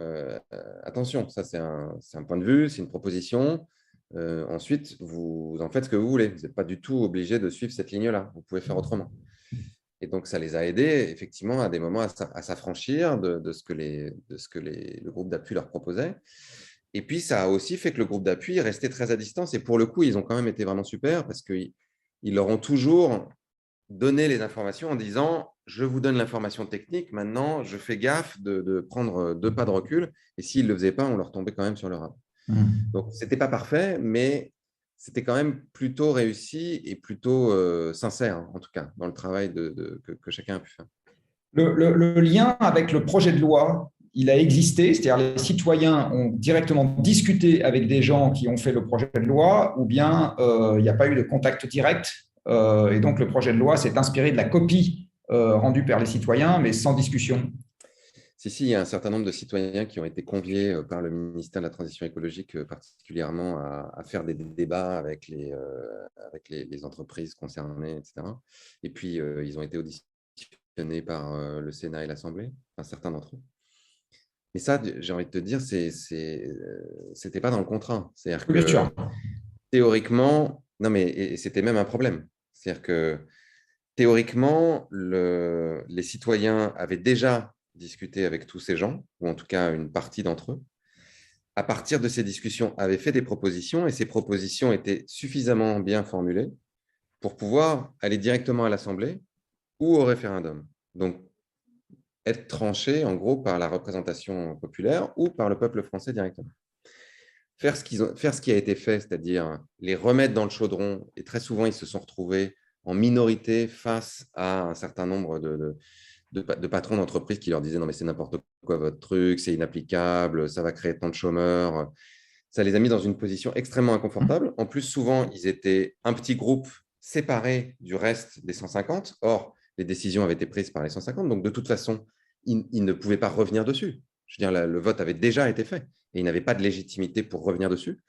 [SPEAKER 4] attention, ça c'est un point de vue, c'est une proposition. Ensuite, vous en faites ce que vous voulez. Vous n'êtes pas du tout obligé de suivre cette ligne-là. Vous pouvez faire autrement. Et donc, ça les a aidés, effectivement, à des moments à s'affranchir de ce que le groupe d'appui leur proposait. Et puis, ça a aussi fait que le groupe d'appui restait très à distance. Et pour le coup, ils ont quand même été vraiment super parce qu'ils leur ont toujours donné les informations en disant « Je vous donne l'information technique, maintenant, je fais gaffe de prendre 2 pas de recul. » Et s'ils ne le faisaient pas, on leur tombait quand même sur le rab. Donc, ce n'était pas parfait, mais c'était quand même plutôt réussi et plutôt sincère, en tout cas, dans le travail que chacun a pu faire.
[SPEAKER 3] Le lien avec le projet de loi, il a existé, c'est-à-dire les citoyens ont directement discuté avec des gens qui ont fait le projet de loi, ou bien il n'y a pas eu de contact direct, et donc le projet de loi s'est inspiré de la copie rendue par les citoyens, mais sans discussion.
[SPEAKER 4] Si, il y a un certain nombre de citoyens qui ont été conviés par le ministère de la Transition écologique, particulièrement à faire des débats avec les entreprises concernées, etc. Et puis, ils ont été auditionnés par le Sénat et l'Assemblée, un certain d'entre eux. Mais ça, j'ai envie de te dire, c'était pas dans le contrat. C'est-à-dire que théoriquement, non, mais c'était même un problème. C'est-à-dire que théoriquement, les citoyens avaient déjà discuté avec tous ces gens, ou en tout cas une partie d'entre eux. À partir de ces discussions, avaient fait des propositions et ces propositions étaient suffisamment bien formulées pour pouvoir aller directement à l'Assemblée ou au référendum. Donc, être tranché, en gros, par la représentation populaire ou par le peuple français directement. Faire ce qui a été fait, c'est-à-dire les remettre dans le chaudron, et très souvent, ils se sont retrouvés en minorité face à un certain nombre de patrons d'entreprise qui leur disaient « Non, mais c'est n'importe quoi votre truc, c'est inapplicable, ça va créer tant de chômeurs ». Ça les a mis dans une position extrêmement inconfortable. En plus, souvent, ils étaient un petit groupe séparé du reste des 150. Or, les décisions avaient été prises par les 150. Donc, de toute façon, ils ne pouvaient pas revenir dessus. Je veux dire, le vote avait déjà été fait et ils n'avaient pas de légitimité pour revenir dessus.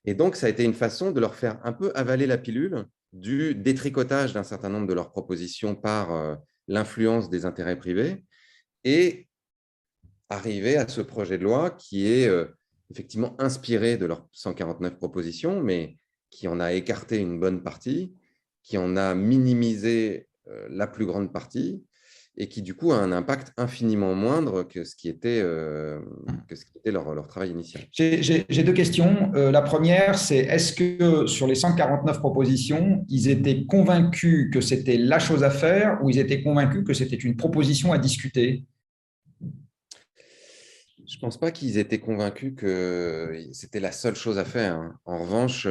[SPEAKER 4] Et donc, ça a été une façon de leur faire un peu avaler la pilule du détricotage d'un certain nombre de leurs propositions par l'influence des intérêts privés et arriver à ce projet de loi qui est effectivement inspiré de leurs 149 propositions, mais qui en a écarté une bonne partie, qui en a minimisé la plus grande partie, et qui, du coup, a un impact infiniment moindre que ce qui était leur travail initial.
[SPEAKER 3] J'ai deux questions. La première, c'est est-ce que sur les 149 propositions, ils étaient convaincus que c'était la chose à faire ou ils étaient convaincus que c'était une proposition à discuter?
[SPEAKER 4] Je ne pense pas qu'ils étaient convaincus que c'était la seule chose à faire. En revanche,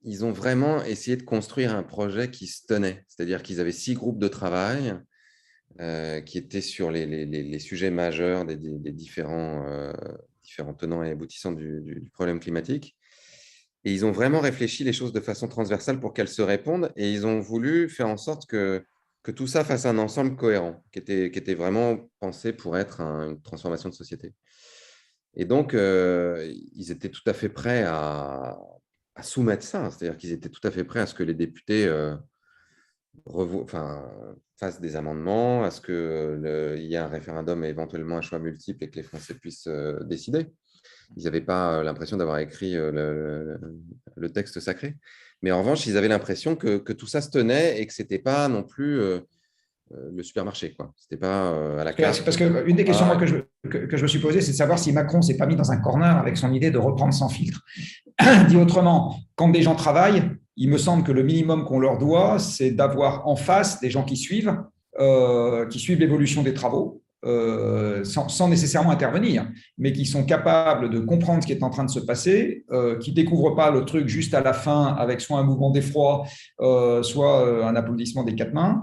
[SPEAKER 4] ils ont vraiment essayé de construire un projet qui se tenait. C'est-à-dire qu'ils avaient 6 groupes de travail qui étaient sur les sujets majeurs des différents tenants et aboutissants du problème climatique. Et ils ont vraiment réfléchi les choses de façon transversale pour qu'elles se répondent. Et ils ont voulu faire en sorte que tout ça fasse un ensemble cohérent, qui était vraiment pensé pour être une transformation de société. Et donc, ils étaient tout à fait prêts à soumettre ça. C'est-à-dire qu'ils étaient tout à fait prêts à ce que les députés fassent des amendements, à ce qu'il y ait un référendum et éventuellement un choix multiple et que les Français puissent décider. Ils n'avaient pas l'impression d'avoir écrit le texte sacré. Mais en revanche, ils avaient l'impression que tout ça se tenait et que ce n'était pas non plus le supermarché. Ce n'était pas à la carte.
[SPEAKER 3] Parce qu'une des questions que je me suis posée, c'est de savoir si Macron ne s'est pas mis dans un corner avec son idée de reprendre sans filtre. Dit autrement, quand des gens travaillent, il me semble que le minimum qu'on leur doit, c'est d'avoir en face des gens qui suivent l'évolution des travaux, sans nécessairement intervenir, mais qui sont capables de comprendre ce qui est en train de se passer, qui ne découvrent pas le truc juste à la fin avec soit un mouvement d'effroi, soit un applaudissement des 4 mains,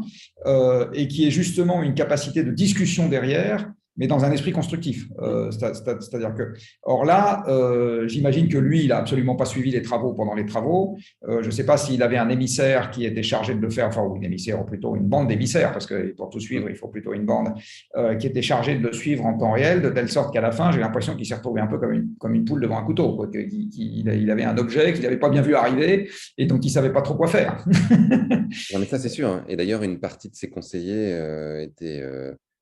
[SPEAKER 3] et qui est justement une capacité de discussion derrière, mais dans un esprit constructif. C'est-à-dire que, or là, j'imagine que lui, il n'a absolument pas suivi les travaux pendant les travaux. Je ne sais pas s'il avait un émissaire qui était chargé de le faire, enfin, ou une émissaire, ou plutôt une bande d'émissaires, parce que pour tout suivre, il faut plutôt une bande, qui était chargée de le suivre en temps réel, de telle sorte qu'à la fin, j'ai l'impression qu'il s'est retrouvé un peu comme une poule devant un couteau, qu'il avait un objet qu'il n'avait pas bien vu arriver, et donc il ne savait pas trop quoi faire.
[SPEAKER 4] Non, mais ça, c'est sûr. Et d'ailleurs, une partie de ses conseillers étaient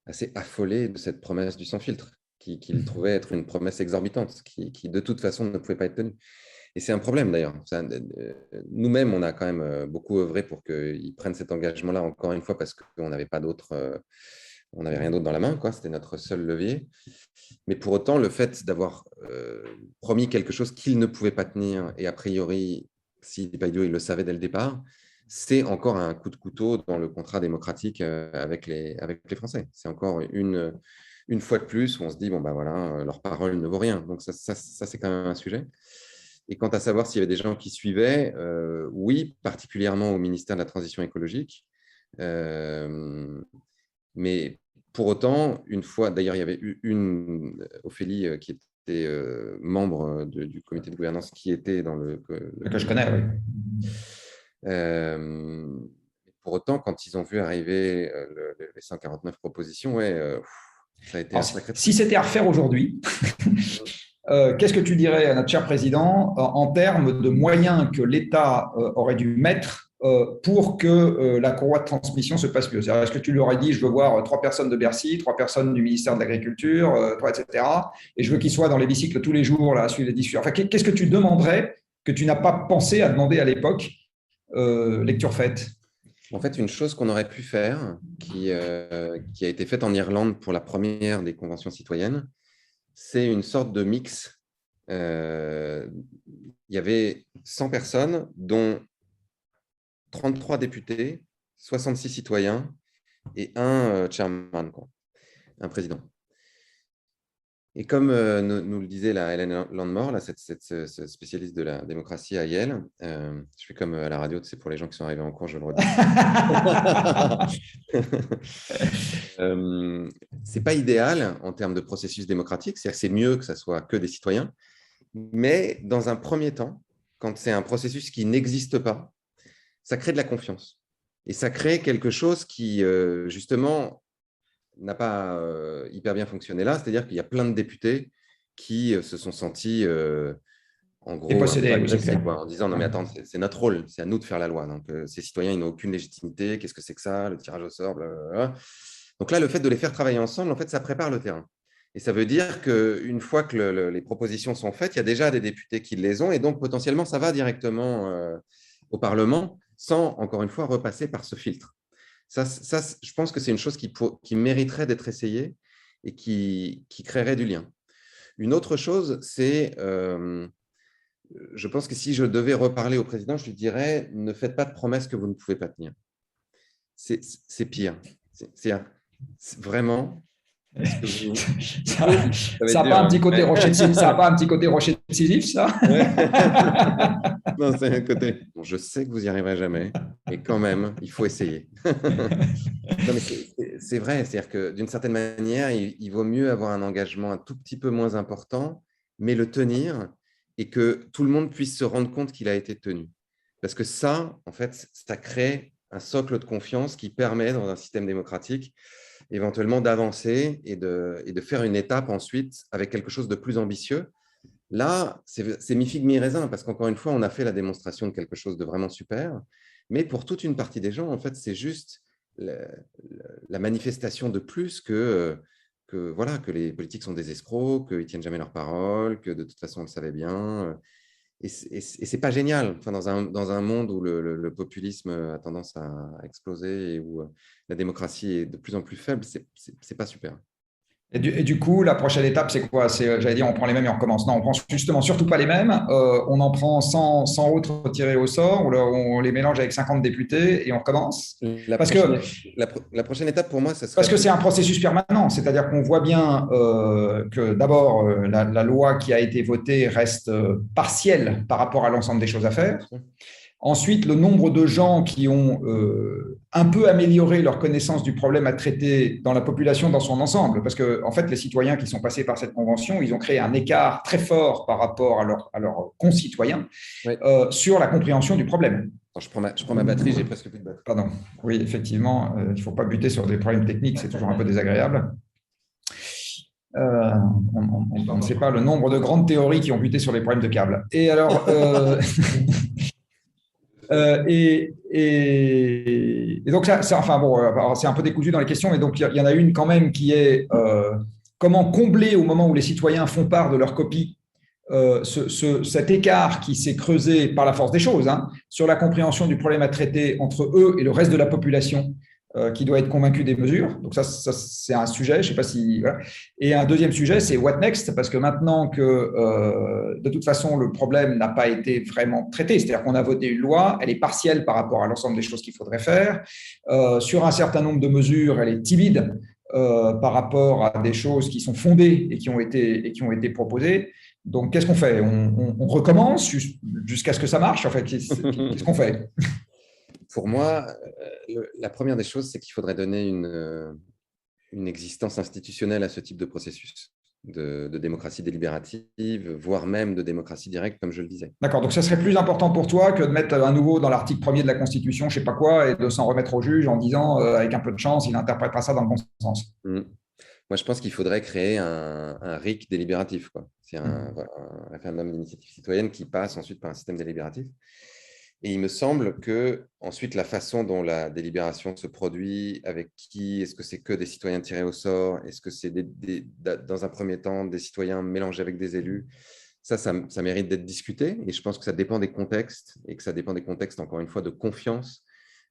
[SPEAKER 4] assez affolés de cette promesse du sans-filtre, qu'ils trouvaient être une promesse exorbitante, qui de toute façon ne pouvait pas être tenue. Et c'est un problème d'ailleurs. Nous-mêmes, on a quand même beaucoup œuvré pour qu'ils prennent cet engagement-là, encore une fois, parce qu'on n'avait pas d'autre, on n'avait rien d'autre dans la main, c'était notre seul levier. Mais pour autant, le fait d'avoir promis quelque chose qu'ils ne pouvaient pas tenir, et a priori, s'il n'est pas idiot, ils le savaient dès le départ, c'est encore un coup de couteau dans le contrat démocratique avec les Français. C'est encore une fois de plus où on se dit, bon, ben voilà, leur parole ne vaut rien. Donc ça c'est quand même un sujet. Et quant à savoir s'il y avait des gens qui suivaient, oui, particulièrement au ministère de la Transition écologique. Mais pour autant, une fois, d'ailleurs, il y avait eu Ophélie, qui était membre du comité de gouvernance, qui était dans le
[SPEAKER 3] que je connais, oui.
[SPEAKER 4] Pour autant, quand ils ont vu arriver les 149 propositions, ça a été un sacré...
[SPEAKER 3] Si c'était à refaire aujourd'hui, qu'est-ce que tu dirais à notre cher président en termes de moyens que l'État aurait dû mettre pour que la courroie de transmission se passe mieux? Est-ce que tu lui aurais dit, je veux voir 3 personnes de Bercy, 3 personnes du ministère de l'Agriculture, 3, etc. Et je veux qu'ils soient dans l'hémicycle tous les jours là, à suivre les discussions. Enfin, qu'est-ce que tu demanderais que tu n'as pas pensé à demander à l'époque, lecture faite?
[SPEAKER 4] En fait, une chose qu'on aurait pu faire, qui a été faite en Irlande pour la première des conventions citoyennes, c'est une sorte de mix. Il y avait 100 personnes, dont 33 députés, 66 citoyens et un chairman, quoi, un président. Et comme nous le disait la Hélène Landemore, là, cette spécialiste de la démocratie à Yale, je fais comme à la radio, c'est pour les gens qui sont arrivés en cours, je le redis. C'est pas idéal en termes de processus démocratique, c'est-à-dire que c'est mieux que ça soit que des citoyens, mais dans un premier temps, quand c'est un processus qui n'existe pas, ça crée de la confiance. Et ça crée quelque chose qui, justement, n'a pas hyper bien fonctionné là, c'est-à-dire qu'il y a plein de députés qui se sont sentis en gros un peu agressés, quoi, en disant non mais attends, c'est notre rôle, c'est à nous de faire la loi, donc ces citoyens ils n'ont aucune légitimité, qu'est-ce que c'est que ça, le tirage au sort, blablabla. Donc là le fait de les faire travailler ensemble, en fait ça prépare le terrain. Et ça veut dire qu'une fois que les propositions sont faites, il y a déjà des députés qui les ont et donc potentiellement ça va directement au Parlement sans encore une fois repasser par ce filtre. Ça, je pense que c'est une chose qui mériterait d'être essayée et qui créerait du lien. Une autre chose, c'est, je pense que si je devais reparler au président, je lui dirais, ne faites pas de promesses que vous ne pouvez pas tenir. C'est pire. C'est vraiment...
[SPEAKER 3] Ça n'a pas un petit côté rocher de Sisyphe, ça n'a pas un petit côté rocher de Sisyphe, ça.
[SPEAKER 4] Non, c'est un côté. Bon, je sais que vous n'y arriverez jamais, et quand même, il faut essayer. Non, mais c'est vrai, c'est-à-dire que d'une certaine manière, il vaut mieux avoir un engagement un tout petit peu moins important, mais le tenir et que tout le monde puisse se rendre compte qu'il a été tenu. Parce que ça, en fait, ça crée un socle de confiance qui permet, dans un système démocratique, éventuellement d'avancer et de faire une étape ensuite avec quelque chose de plus ambitieux. Là, c'est mi-figue, mi-raisin, parce qu'encore une fois, on a fait la démonstration de quelque chose de vraiment super, mais pour toute une partie des gens, en fait, c'est juste la manifestation de plus voilà, que les politiques sont des escrocs, qu'ils ne tiennent jamais leurs paroles, que de toute façon, on le savait bien. Et ce n'est pas génial. Enfin, dans un monde où le populisme a tendance à exploser et où la démocratie est de plus en plus faible, ce n'est pas super.
[SPEAKER 3] Et du coup, la prochaine étape, c'est quoi? J'allais dire, on prend les mêmes et on recommence. Non, on prend justement surtout pas les mêmes. On en prend 100 autres tirés au sort, on les mélange avec 50 députés et on recommence.
[SPEAKER 4] La prochaine étape, pour moi, ça serait...
[SPEAKER 3] Parce que c'est un processus permanent. C'est-à-dire qu'on voit bien que d'abord, la loi qui a été votée reste partielle par rapport à l'ensemble des choses à faire. Ensuite, le nombre de gens qui ont un peu amélioré leur connaissance du problème à traiter dans la population dans son ensemble, parce que en fait, les citoyens qui sont passés par cette convention, ils ont créé un écart très fort par rapport à leurs concitoyens sur la compréhension du problème.
[SPEAKER 4] Je prends ma batterie, j'ai presque plus de batterie.
[SPEAKER 3] Pardon. Oui, effectivement, il ne faut pas buter sur des problèmes techniques, c'est toujours un peu désagréable. On ne sait pas le nombre de grandes théories qui ont buté sur les problèmes de câbles. Et alors... et donc, enfin bon, c'est un peu décousu dans les questions, mais donc il y en a une quand même qui est comment combler au moment où les citoyens font part de leur copie cet écart qui s'est creusé par la force des choses sur la compréhension du problème à traiter entre eux et le reste de la population qui doit être convaincu des mesures. Donc ça c'est un sujet, je ne sais pas si... Voilà. Et un deuxième sujet, c'est what next, parce que maintenant que de toute façon le problème n'a pas été vraiment traité, c'est-à-dire qu'on a voté une loi, elle est partielle par rapport à l'ensemble des choses qu'il faudrait faire. Sur un certain nombre de mesures, elle est timide par rapport à des choses qui sont fondées et qui ont été proposées. Donc, qu'est-ce qu'on fait? On recommence jusqu'à ce que ça marche? En fait, qu'est-ce qu'on fait?
[SPEAKER 4] Pour moi, la première des choses, c'est qu'il faudrait donner une existence institutionnelle à ce type de processus de démocratie délibérative, voire même de démocratie directe, comme je le disais.
[SPEAKER 3] D'accord, donc ça serait plus important pour toi que de mettre à nouveau dans l'article 1er de la Constitution, je ne sais pas quoi, et de s'en remettre au juge en disant, avec un peu de chance, il interprétera ça dans le bon sens.
[SPEAKER 4] Moi, je pense qu'il faudrait créer un RIC délibératif, quoi. C'est un référendum d'initiative citoyenne qui passe ensuite par un système délibératif. Et il me semble que ensuite la façon dont la délibération se produit, avec qui, est-ce que c'est que des citoyens tirés au sort, est-ce que c'est dans un premier temps des citoyens mélangés avec des élus, ça mérite d'être discuté. Et je pense que ça dépend des contextes et que ça dépend des contextes, encore une fois, de confiance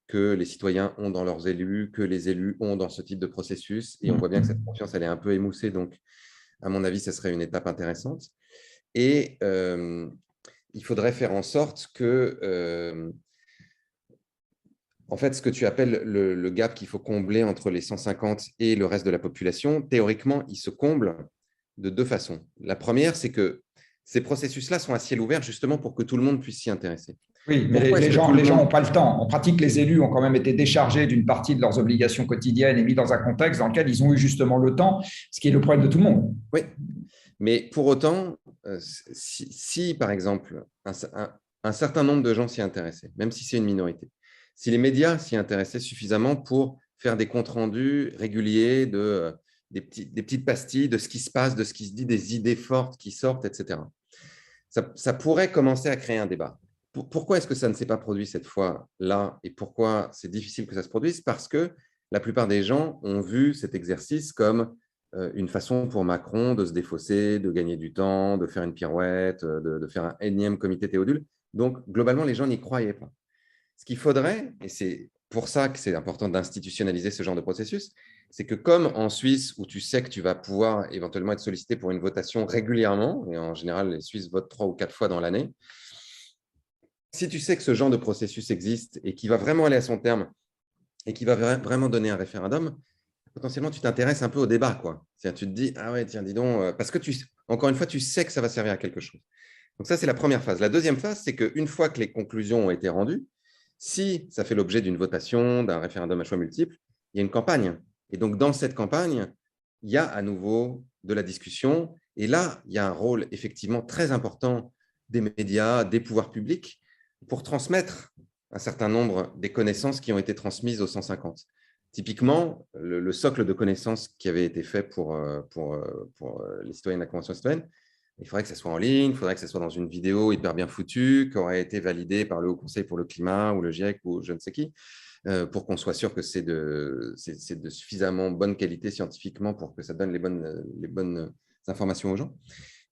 [SPEAKER 4] que les citoyens ont dans leurs élus, que les élus ont dans ce type de processus. Et on voit bien que cette confiance, elle est un peu émoussée. Donc, à mon avis, ce serait une étape intéressante. Et il faudrait faire en sorte que En fait, ce que tu appelles le gap qu'il faut combler entre les 150 et le reste de la population, théoriquement, il se comble de deux façons. La première, c'est que ces processus-là sont à ciel ouvert justement pour que tout le monde puisse s'y intéresser.
[SPEAKER 3] Oui, mais
[SPEAKER 4] Pourquoi est-ce
[SPEAKER 3] les
[SPEAKER 4] que
[SPEAKER 3] gens
[SPEAKER 4] tout le monde...
[SPEAKER 3] n'ont pas le temps. En pratique, les élus ont quand même été déchargés d'une partie de leurs obligations quotidiennes et mis dans un contexte dans lequel ils ont eu justement le temps, ce qui est le problème de tout le monde.
[SPEAKER 4] Oui, mais pour autant, si par exemple, un certain nombre de gens s'y intéressaient, même si c'est une minorité, si les médias s'y intéressaient suffisamment pour faire des comptes rendus réguliers des petites pastilles de ce qui se passe, de ce qui se dit, des idées fortes qui sortent, etc., ça pourrait commencer à créer un débat. Pourquoi est-ce que ça ne s'est pas produit cette fois-là et pourquoi c'est difficile que ça se produise? Parce que la plupart des gens ont vu cet exercice comme une façon pour Macron de se défausser, de gagner du temps, de faire une pirouette, de faire un énième comité Théodule. Donc, globalement, les gens n'y croyaient pas. Ce qu'il faudrait, et c'est pour ça que c'est important d'institutionnaliser ce genre de processus, c'est que comme en Suisse, où tu sais que tu vas pouvoir éventuellement être sollicité pour une votation régulièrement, et en général, les Suisses votent 3 ou 4 fois dans l'année, si tu sais que ce genre de processus existe et qui va vraiment aller à son terme et qui va vraiment donner un référendum, potentiellement, tu t'intéresses un peu au débat, quoi. Tu te dis, ah ouais, tiens, dis donc, parce que encore une fois, tu sais que ça va servir à quelque chose. Donc ça, c'est la première phase. La deuxième phase, c'est qu'une fois que les conclusions ont été rendues, si ça fait l'objet d'une votation, d'un référendum à choix multiple, il y a une campagne. Et donc, dans cette campagne, il y a à nouveau de la discussion. Et là, il y a un rôle effectivement très important des médias, des pouvoirs publics, pour transmettre un certain nombre des connaissances qui ont été transmises aux 150. Typiquement, le socle de connaissances qui avait été fait pour les citoyens de la Convention citoyenne, il faudrait que ça soit en ligne, il faudrait que ça soit dans une vidéo hyper bien foutue, qui aurait été validée par le Haut Conseil pour le climat ou le GIEC ou je ne sais qui, pour qu'on soit sûr que c'est de suffisamment bonne qualité scientifiquement pour que ça donne les bonnes informations aux gens.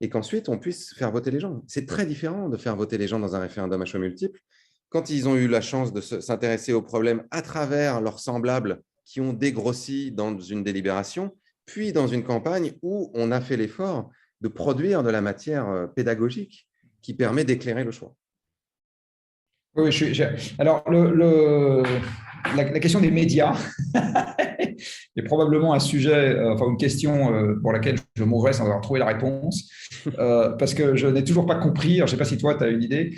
[SPEAKER 4] Et qu'ensuite, on puisse faire voter les gens. C'est très différent de faire voter les gens dans un référendum à choix multiple. Quand ils ont eu la chance de s'intéresser aux problèmes à travers leurs semblables qui ont dégrossi dans une délibération, puis dans une campagne où on a fait l'effort de produire de la matière pédagogique qui permet d'éclairer le choix.
[SPEAKER 3] Oui, alors la question des médias est probablement un sujet, enfin une question pour laquelle je mourrais sans avoir trouvé la réponse, parce que je n'ai toujours pas compris, alors je ne sais pas si toi tu as une idée,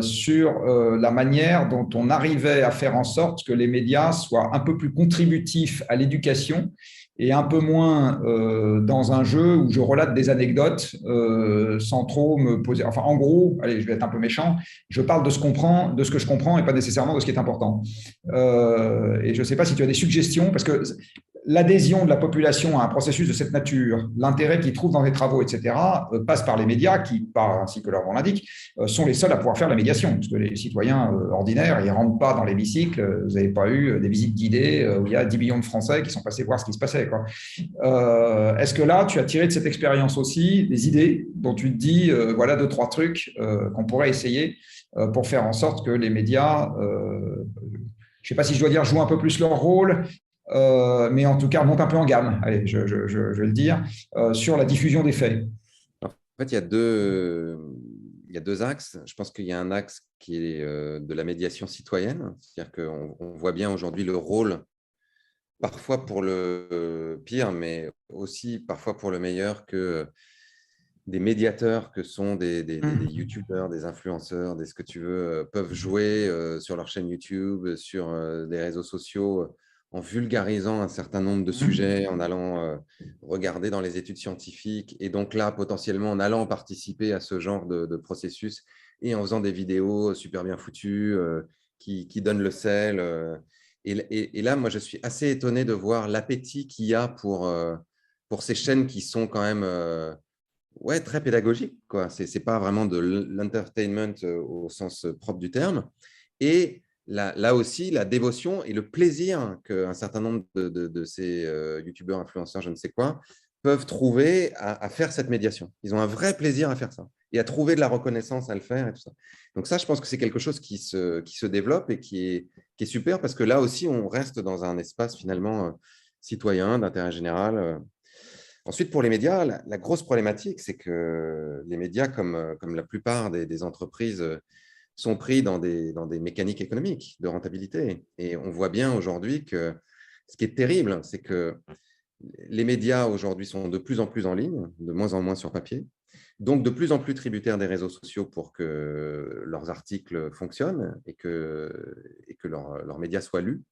[SPEAKER 3] sur la manière dont on arrivait à faire en sorte que les médias soient un peu plus contributifs à l'éducation et un peu moins dans un jeu où je relate des anecdotes sans trop me poser. Enfin, en gros, allez, je vais être un peu méchant, je parle de ce que je comprends et pas nécessairement de ce qui est important. Et je ne sais pas si tu as des suggestions, parce que l'adhésion de la population à un processus de cette nature, l'intérêt qu'ils trouvent dans les travaux, etc., passe par les médias qui, ainsi que leur nom l'indique, sont les seuls à pouvoir faire la médiation. Parce que les citoyens ordinaires, ils ne rentrent pas dans l'hémicycle. Vous n'avez pas eu des visites guidées où il y a 10 millions de Français qui sont passés voir ce qui se passait, quoi. Est-ce que là, tu as tiré de cette expérience aussi des idées dont tu te dis, voilà 2-3 trucs qu'on pourrait essayer pour faire en sorte que les médias, je ne sais pas si je dois dire, jouent un peu plus leur rôle, mais en tout cas montent un peu en gamme, allez, je vais le dire, sur la diffusion des faits.
[SPEAKER 4] En fait, il y a deux axes. Je pense qu'il y a un axe qui est de la médiation citoyenne, c'est-à-dire qu'on voit bien aujourd'hui le rôle, parfois pour le pire, mais aussi parfois pour le meilleur, que des médiateurs que sont des youtubeurs, des influenceurs, ce que tu veux, peuvent jouer sur leur chaîne YouTube, sur des réseaux sociaux, en vulgarisant un certain nombre de sujets, en allant regarder dans les études scientifiques, et donc là, potentiellement, en allant participer à ce genre de processus, et en faisant des vidéos super bien foutues, qui donnent le sel. Et là, moi, je suis assez étonné de voir l'appétit qu'il y a pour ces chaînes qui sont quand même... ouais, très pédagogique, quoi. C'est pas vraiment de l'entertainment au sens propre du terme. Et là aussi, la dévotion et le plaisir qu'un certain nombre de ces youtubeurs, influenceurs, je ne sais quoi, peuvent trouver à faire cette médiation. Ils ont un vrai plaisir à faire ça et à trouver de la reconnaissance à le faire et tout ça. Donc ça, je pense que c'est quelque chose qui se développe et qui est super, parce que là aussi, on reste dans un espace finalement citoyen, d'intérêt général. Ensuite, pour les médias, la grosse problématique, c'est que les médias, comme la plupart des entreprises sont pris dans des mécaniques économiques de rentabilité. Et on voit bien aujourd'hui que ce qui est terrible, c'est que les médias aujourd'hui sont de plus en plus en ligne, de moins en moins sur papier, donc de plus en plus tributaires des réseaux sociaux pour que leurs articles fonctionnent et que leurs médias soient lus.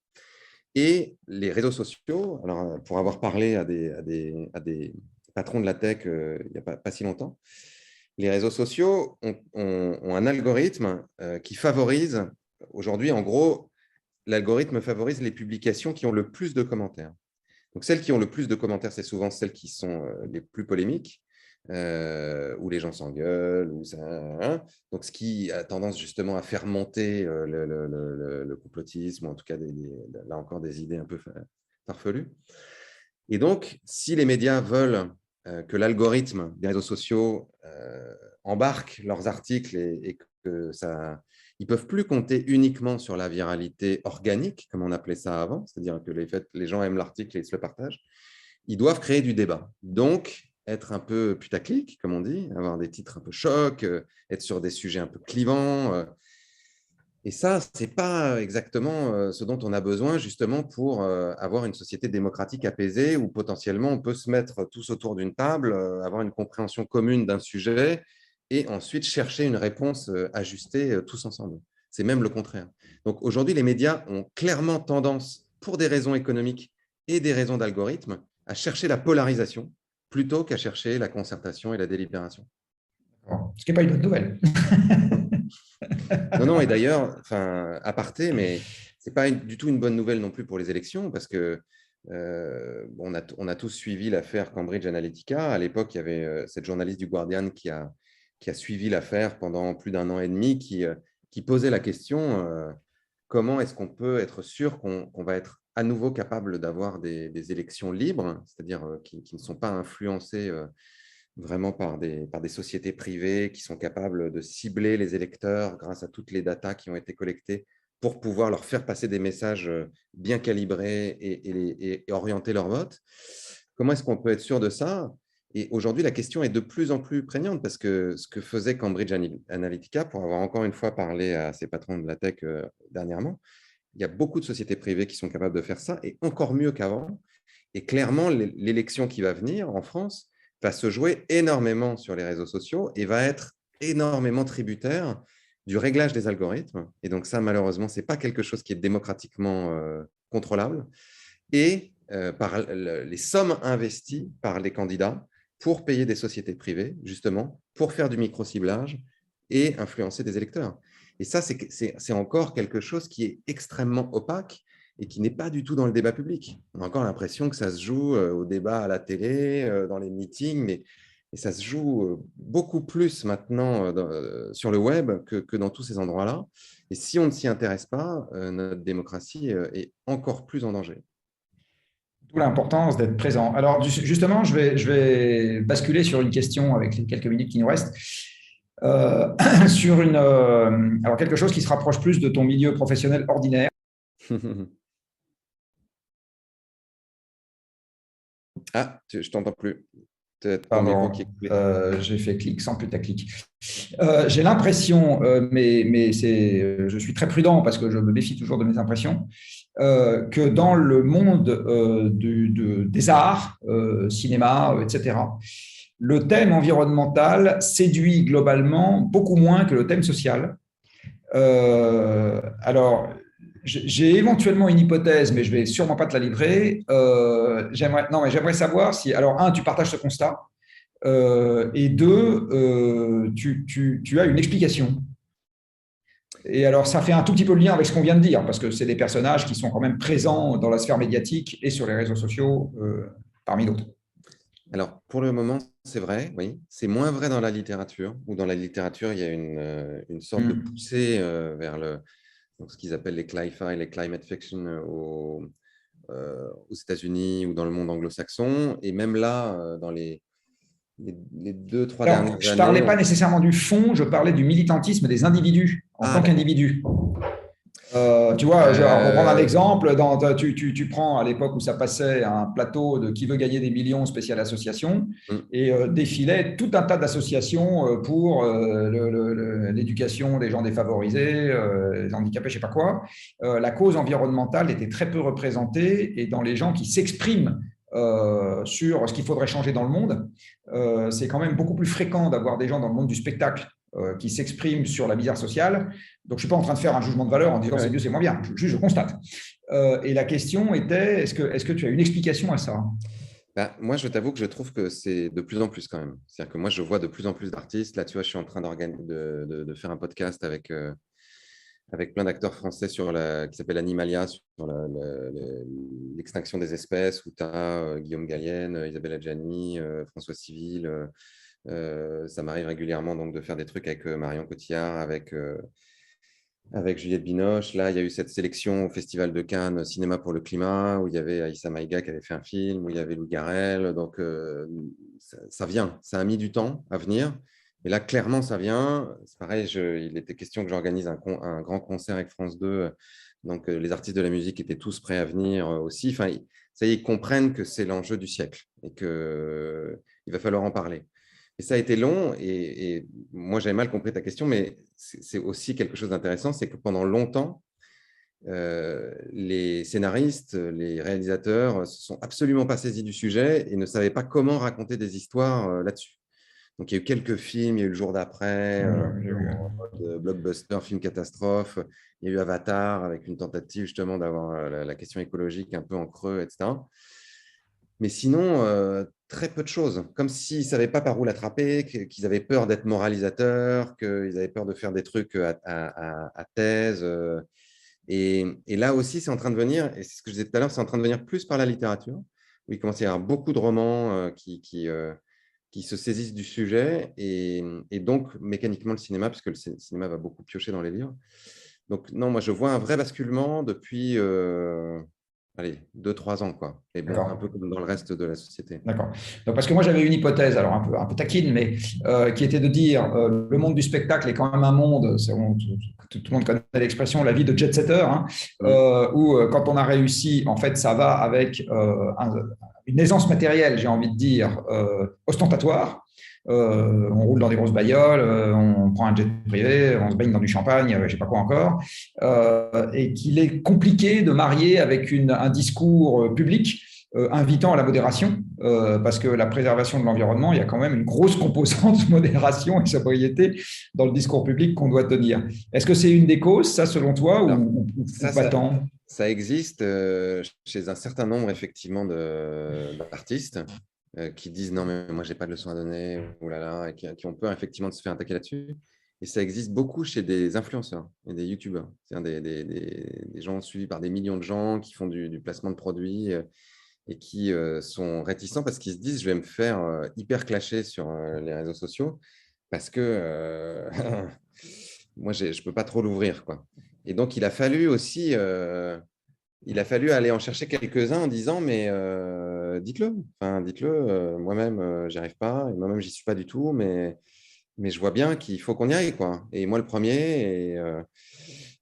[SPEAKER 4] Et les réseaux sociaux, alors pour avoir parlé à des patrons de la tech il n'y a pas si longtemps, les réseaux sociaux ont un algorithme qui favorise, aujourd'hui en gros, l'algorithme favorise les publications qui ont le plus de commentaires. Donc, celles qui ont le plus de commentaires, c'est souvent celles qui sont les plus polémiques, où les gens s'engueulent. Hein. Donc, ce qui a tendance justement à faire monter le complotisme, ou en tout cas, là encore, des idées un peu farfelues. Et donc, si les médias veulent que l'algorithme des réseaux sociaux embarque leurs articles et que ça... Ils ne peuvent plus compter uniquement sur la viralité organique, comme on appelait ça avant, c'est-à-dire que les gens aiment l'article et ils se le partagent. Ils doivent créer du débat. Donc, être un peu putaclic, comme on dit, avoir des titres un peu chocs, être sur des sujets un peu clivants. Et ça, ce n'est pas exactement ce dont on a besoin justement pour avoir une société démocratique apaisée où potentiellement on peut se mettre tous autour d'une table, avoir une compréhension commune d'un sujet et ensuite chercher une réponse ajustée tous ensemble. C'est même le contraire. Donc aujourd'hui, les médias ont clairement tendance, pour des raisons économiques et des raisons d'algorithme, à chercher la polarisation plutôt qu'à chercher la concertation et la délibération.
[SPEAKER 3] Ce qui n'est pas une bonne nouvelle.
[SPEAKER 4] Non, et d'ailleurs, aparté, mais ce n'est pas du tout une bonne nouvelle non plus pour les élections parce que on a tous suivi l'affaire Cambridge Analytica. À l'époque, il y avait cette journaliste du Guardian qui a suivi l'affaire pendant plus d'1 an et demi, qui posait la question comment est-ce qu'on peut être sûr qu'on va être à nouveau capable d'avoir des élections libres, c'est-à-dire qui ne sont pas influencées vraiment par des sociétés privées qui sont capables de cibler les électeurs grâce à toutes les datas qui ont été collectées pour pouvoir leur faire passer des messages bien calibrés et orienter leur vote. Comment est-ce qu'on peut être sûr de ça ? Et aujourd'hui, la question est de plus en plus prégnante parce que ce que faisait Cambridge Analytica, pour avoir encore une fois parlé à ces patrons de la tech dernièrement, il y a beaucoup de sociétés privées qui sont capables de faire ça et encore mieux qu'avant. Et clairement, l'élection qui va venir en France va se jouer énormément sur les réseaux sociaux et va être énormément tributaire du réglage des algorithmes. Et donc ça, malheureusement, ce n'est pas quelque chose qui est démocratiquement contrôlable. Et par les sommes investies par les candidats pour payer des sociétés privées, justement, pour faire du micro-ciblage et influencer des électeurs. Et ça, c'est encore quelque chose qui est extrêmement opaque et qui n'est pas du tout dans le débat public. On a encore l'impression que ça se joue au débat à la télé, dans les meetings, mais ça se joue beaucoup plus maintenant sur le web que dans tous ces endroits-là. Et si on ne s'y intéresse pas, notre démocratie est encore plus en danger.
[SPEAKER 3] D'où l'importance d'être présent. Alors, justement, je vais basculer sur une question avec les quelques minutes qui nous restent. Sur alors quelque chose qui se rapproche plus de ton milieu professionnel ordinaire.
[SPEAKER 4] Ah, je ne t'entends plus.
[SPEAKER 3] Pardon, j'ai fait clic sans putaclic. J'ai l'impression, mais je suis très prudent parce que je me méfie toujours de mes impressions, que dans le monde des arts, cinéma, etc., le thème environnemental séduit globalement beaucoup moins que le thème social. Alors, j'ai éventuellement une hypothèse, mais je ne vais sûrement pas te la livrer. J'aimerais savoir si, alors, un, tu partages ce constat, et deux, tu as une explication. Et alors, ça fait un tout petit peu le lien avec ce qu'on vient de dire, parce que c'est des personnages qui sont quand même présents dans la sphère médiatique et sur les réseaux sociaux, parmi d'autres.
[SPEAKER 4] Alors, pour le moment, c'est vrai, oui. C'est moins vrai dans la littérature, où dans la littérature, il y a une sorte de poussée vers ce qu'ils appellent les cli-fi, les climate fiction aux États-Unis ou dans le monde anglo-saxon. Et même là, dans les 2-3 dernières années…
[SPEAKER 3] Je ne parlais pas nécessairement du fond, je parlais du militantisme des individus en tant qu'individus. Tu vois, je vais reprendre un exemple. Tu prends à l'époque où ça passait un plateau de Qui veut gagner des millions spécial association et défilait tout un tas d'associations pour l'éducation des gens défavorisés, les handicapés, je ne sais pas quoi. La cause environnementale était très peu représentée et dans les gens qui s'expriment sur ce qu'il faudrait changer dans le monde, c'est quand même beaucoup plus fréquent d'avoir des gens dans le monde du spectacle qui s'expriment sur la misère sociale. Donc, je ne suis pas en train de faire un jugement de valeur en disant c'est mieux, c'est moins bien. Je constate. Et la question était, est-ce que tu as une explication à ça?
[SPEAKER 4] Moi, je t'avoue que je trouve que c'est de plus en plus quand même. C'est-à-dire que moi, je vois de plus en plus d'artistes. Là, tu vois, je suis en train de faire un podcast avec plein d'acteurs français qui s'appelle Animalia, sur l'extinction des espèces, où tu as Guillaume Gallienne, Isabelle Adjani, François Civil. Ça m'arrive régulièrement donc, de faire des trucs avec Marion Cotillard, avec Juliette Binoche. Là, il y a eu cette sélection au Festival de Cannes, Cinéma pour le climat, où il y avait Aïssa Maïga qui avait fait un film, où il y avait Lou Garrel. Donc, ça vient. Ça a mis du temps à venir. Mais là, clairement, ça vient. C'est pareil, il était question que j'organise un grand concert avec France 2. Donc, les artistes de la musique étaient tous prêts à venir aussi. Enfin, ça y est, ils comprennent que c'est l'enjeu du siècle et qu'il va falloir en parler. Et ça a été long et moi, j'avais mal compris ta question, mais c'est aussi quelque chose d'intéressant, c'est que pendant longtemps, les scénaristes, les réalisateurs se sont absolument pas saisis du sujet et ne savaient pas comment raconter des histoires là-dessus. Donc, il y a eu quelques films, il y a eu Le jour d'après, blockbuster, film catastrophe, il y a eu Avatar avec une tentative justement d'avoir la question écologique un peu en creux, etc. Mais sinon, très peu de choses, comme s'ils ne savaient pas par où l'attraper, qu'ils avaient peur d'être moralisateurs, qu'ils avaient peur de faire des trucs à thèse. Et là aussi, c'est en train de venir, et c'est ce que je disais tout à l'heure, c'est en train de venir plus par la littérature, où il commence à y avoir beaucoup de romans qui se saisissent du sujet, et donc mécaniquement le cinéma, puisque le cinéma va beaucoup piocher dans les livres. Donc non, moi je vois un vrai basculement depuis 2-3 ans, quoi. Et bon, un peu comme dans le reste de la société.
[SPEAKER 3] D'accord. Donc, parce que moi, j'avais une hypothèse, alors un peu taquine, mais qui était de dire le monde du spectacle est quand même un monde, tout le monde connaît l'expression, la vie de jet-setter, hein, où quand on a réussi, en fait, ça va avec une aisance matérielle, j'ai envie de dire, ostentatoire. On roule dans des grosses bagnoles, on prend un jet privé, on se baigne dans du champagne, je ne sais pas quoi encore, et qu'il est compliqué de marier avec un discours public invitant à la modération, parce que la préservation de l'environnement, il y a quand même une grosse composante modération et sobriété dans le discours public qu'on doit tenir. Est-ce que c'est une des causes, ça, selon toi, ou pas tant?
[SPEAKER 4] Ça existe chez un certain nombre, effectivement, d'artistes qui disent « Non, mais moi, je n'ai pas de leçon à donner », et qui ont peur, effectivement, de se faire attaquer là-dessus. Et ça existe beaucoup chez des influenceurs et des youtubeurs. C'est-à-dire des gens suivis par des millions de gens qui font du placement de produits et qui sont réticents parce qu'ils se disent « Je vais me faire hyper clasher sur les réseaux sociaux parce que moi, je ne peux pas trop l'ouvrir. » Et donc, il a fallu aussi aller en chercher quelques-uns en disant « Mais dites-le, moi-même, j'y arrive pas, et moi-même, j'y suis pas du tout, mais je vois bien qu'il faut qu'on y aille. » Et moi, le premier.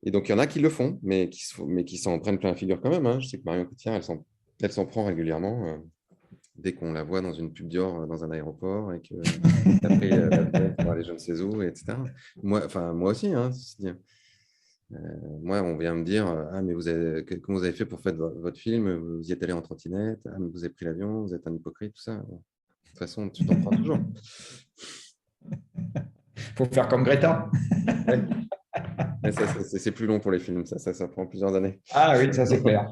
[SPEAKER 4] Et donc, il y en a qui le font, mais qui s'en prennent plein la figure quand même. Hein. Je sais que Marion Cotillard, elle s'en prend régulièrement dès qu'on la voit dans une pub Dior dans un aéroport et qu'elle a pris l'avion pour aller je ne sais où, etc. Moi aussi, hein, moi, on vient me dire « Ah, mais comment vous avez fait pour faire votre film? Vous y êtes allé en trottinette? Ah, mais vous avez pris l'avion? Vous êtes un hypocrite, tout ça. » De toute façon, tu t'en prends toujours.
[SPEAKER 3] Il faut faire comme Greta.
[SPEAKER 4] Ouais. Mais ça, c'est plus long pour les films, ça prend plusieurs années.
[SPEAKER 3] Ah oui, ça c'est clair.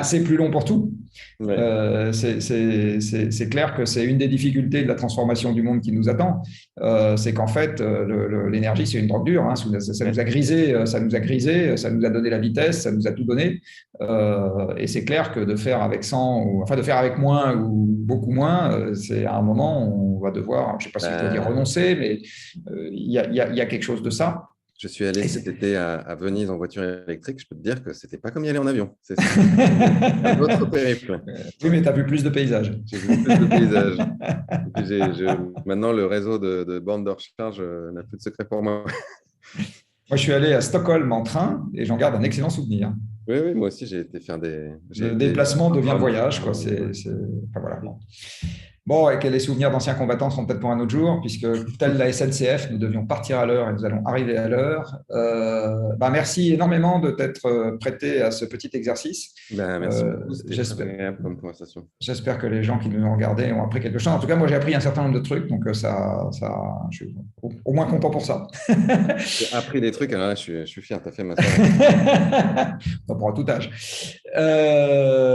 [SPEAKER 3] C'est plus long pour tout. Ouais. C'est clair que c'est une des difficultés de la transformation du monde qui nous attend. C'est qu'en fait, l'énergie, c'est une drogue dure. Hein. Ça nous a grisé, ça nous a donné la vitesse, ça nous a tout donné. Et c'est clair que de faire avec 100, de faire avec moins ou beaucoup moins, c'est à un moment, on va devoir, je ne sais pas si je dois dire renoncer, mais il y a quelque chose de ça.
[SPEAKER 4] Je suis allé cet été à Venise en voiture électrique. Je peux te dire que ce n'était pas comme y aller en avion. C'est un autre périple.
[SPEAKER 3] Oui, mais tu as vu plus de paysages.
[SPEAKER 4] J'ai vu plus de paysages. Et puis maintenant, le réseau de bornes de recharge n'a plus de secret pour moi.
[SPEAKER 3] Moi, je suis allé à Stockholm en train et j'en garde un excellent souvenir.
[SPEAKER 4] Oui, oui, moi aussi, j'ai été faire des.
[SPEAKER 3] Le déplacement devient le voyage, quoi. Enfin, voilà. Bon, et que les souvenirs d'anciens combattants seront peut-être pour un autre jour, puisque telle la SNCF, nous devions partir à l'heure et nous allons arriver à l'heure. Merci énormément de t'être prêté à ce petit exercice.
[SPEAKER 4] Merci beaucoup, c'était très agréable comme conversation.
[SPEAKER 3] J'espère que les gens qui nous ont regardés ont appris quelque chose. En tout cas, moi, j'ai appris un certain nombre de trucs, donc je suis au moins content pour ça.
[SPEAKER 4] J'ai appris des trucs, alors là, je suis fier, tu as fait ma soirée.
[SPEAKER 3] Pour tout âge.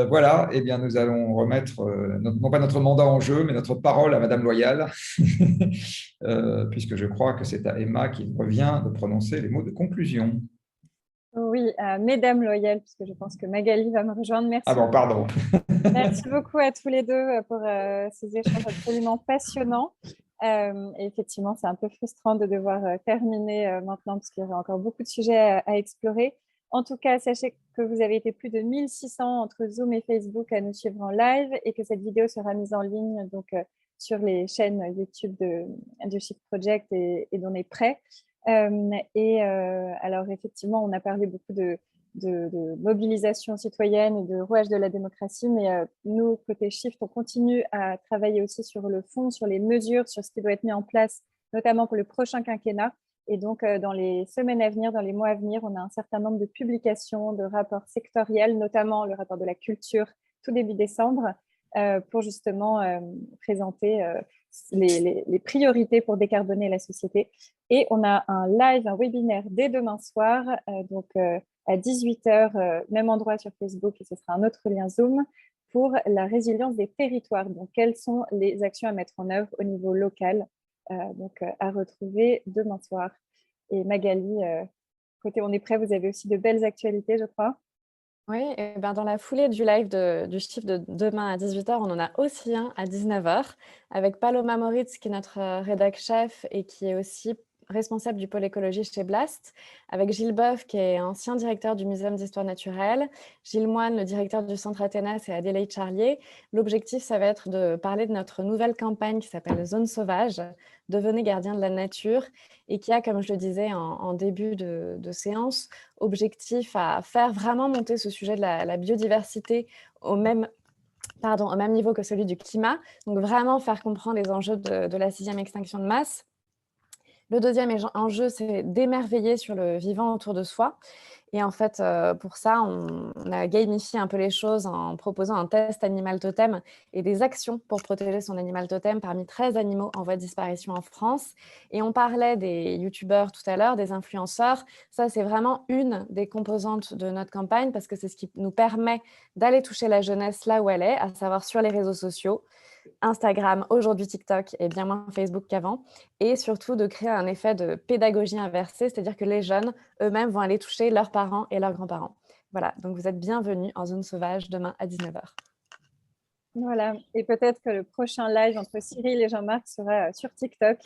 [SPEAKER 3] Voilà, eh bien, nous allons remettre, non pas notre mandat en jeu, mais notre parole à Madame Loyal, puisque je crois que c'est à Emma qu'il revient de prononcer les mots de conclusion.
[SPEAKER 1] Oui, à Mesdames Loyales, puisque je pense que Magali va me rejoindre. Merci.
[SPEAKER 3] Ah bon, pardon.
[SPEAKER 1] Merci beaucoup à tous les deux pour ces échanges absolument passionnants. Et effectivement, c'est un peu frustrant de devoir terminer maintenant, parce qu'il y aura encore beaucoup de sujets à explorer. En tout cas, sachez que vous avez été plus de 1600 entre Zoom et Facebook à nous suivre en live et que cette vidéo sera mise en ligne donc, sur les chaînes YouTube de Shift Project et d'On est prêt. Alors, effectivement, on a parlé beaucoup de mobilisation citoyenne et de rouage de la démocratie, mais nous, côté Shift, on continue à travailler aussi sur le fond, sur les mesures, sur ce qui doit être mis en place, notamment pour le prochain quinquennat. Et donc, dans les semaines à venir, dans les mois à venir, on a un certain nombre de publications, de rapports sectoriels, notamment le rapport de la culture, tout début décembre, pour justement présenter les priorités pour décarboner la société. Et on a un live, un webinaire dès demain soir, à 18h, même endroit sur Facebook, et ce sera un autre lien Zoom, pour la résilience des territoires. Donc, quelles sont les actions à mettre en œuvre au niveau local, à retrouver demain soir. Et Magali, côté On est prêt, vous avez aussi de belles actualités, je crois.
[SPEAKER 2] Oui, et ben dans la foulée du live du Shift de demain à 18h, on en a aussi un à 19h avec Paloma Moritz, qui est notre rédac chef et qui est aussi responsable du pôle écologie chez Blast, avec Gilles Boeuf, qui est ancien directeur du Muséum d'histoire naturelle, Gilles Moine, le directeur du Centre Athénas, et Adélaïde Charlier. L'objectif, ça va être de parler de notre nouvelle campagne qui s'appelle Zone Sauvage, Devenez gardien de la nature, et qui a, comme je le disais en début de séance, objectif à faire vraiment monter ce sujet de la biodiversité au même niveau que celui du climat, donc vraiment faire comprendre les enjeux de la 6e extinction de masse. Le deuxième enjeu, c'est d'émerveiller sur le vivant autour de soi. Et en fait, pour ça, on a gamifié un peu les choses en proposant un test animal totem et des actions pour protéger son animal totem parmi 13 animaux en voie de disparition en France. Et on parlait des youtubeurs tout à l'heure, des influenceurs. Ça, c'est vraiment une des composantes de notre campagne parce que c'est ce qui nous permet d'aller toucher la jeunesse là où elle est, à savoir sur les réseaux sociaux. Instagram, aujourd'hui TikTok et bien moins Facebook qu'avant, et surtout de créer un effet de pédagogie inversée, c'est-à-dire que les jeunes eux-mêmes vont aller toucher leurs parents et leurs grands-parents. Voilà, donc vous êtes bienvenus en Zone Sauvage demain à 19h.
[SPEAKER 1] Voilà, et peut-être que le prochain live entre Cyril et Jean-Marc sera sur TikTok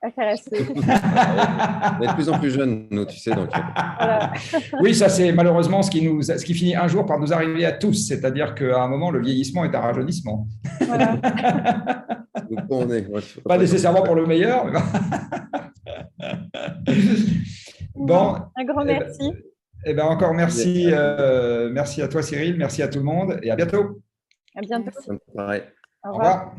[SPEAKER 1] à faire à suivre.
[SPEAKER 4] On est de plus en plus jeunes, nous, tu sais. Donc...
[SPEAKER 1] Voilà.
[SPEAKER 3] Oui, ça c'est malheureusement ce qui finit un jour par nous arriver à tous, c'est-à-dire qu'à un moment, le vieillissement est un rajeunissement.
[SPEAKER 1] Voilà.
[SPEAKER 3] Pas nécessairement pour le meilleur. Mais...
[SPEAKER 1] Bon, un grand merci.
[SPEAKER 3] Encore merci. Merci à toi, Cyril. Merci à tout le monde et à bientôt.
[SPEAKER 1] À bientôt.
[SPEAKER 4] Pareil.
[SPEAKER 1] Au revoir.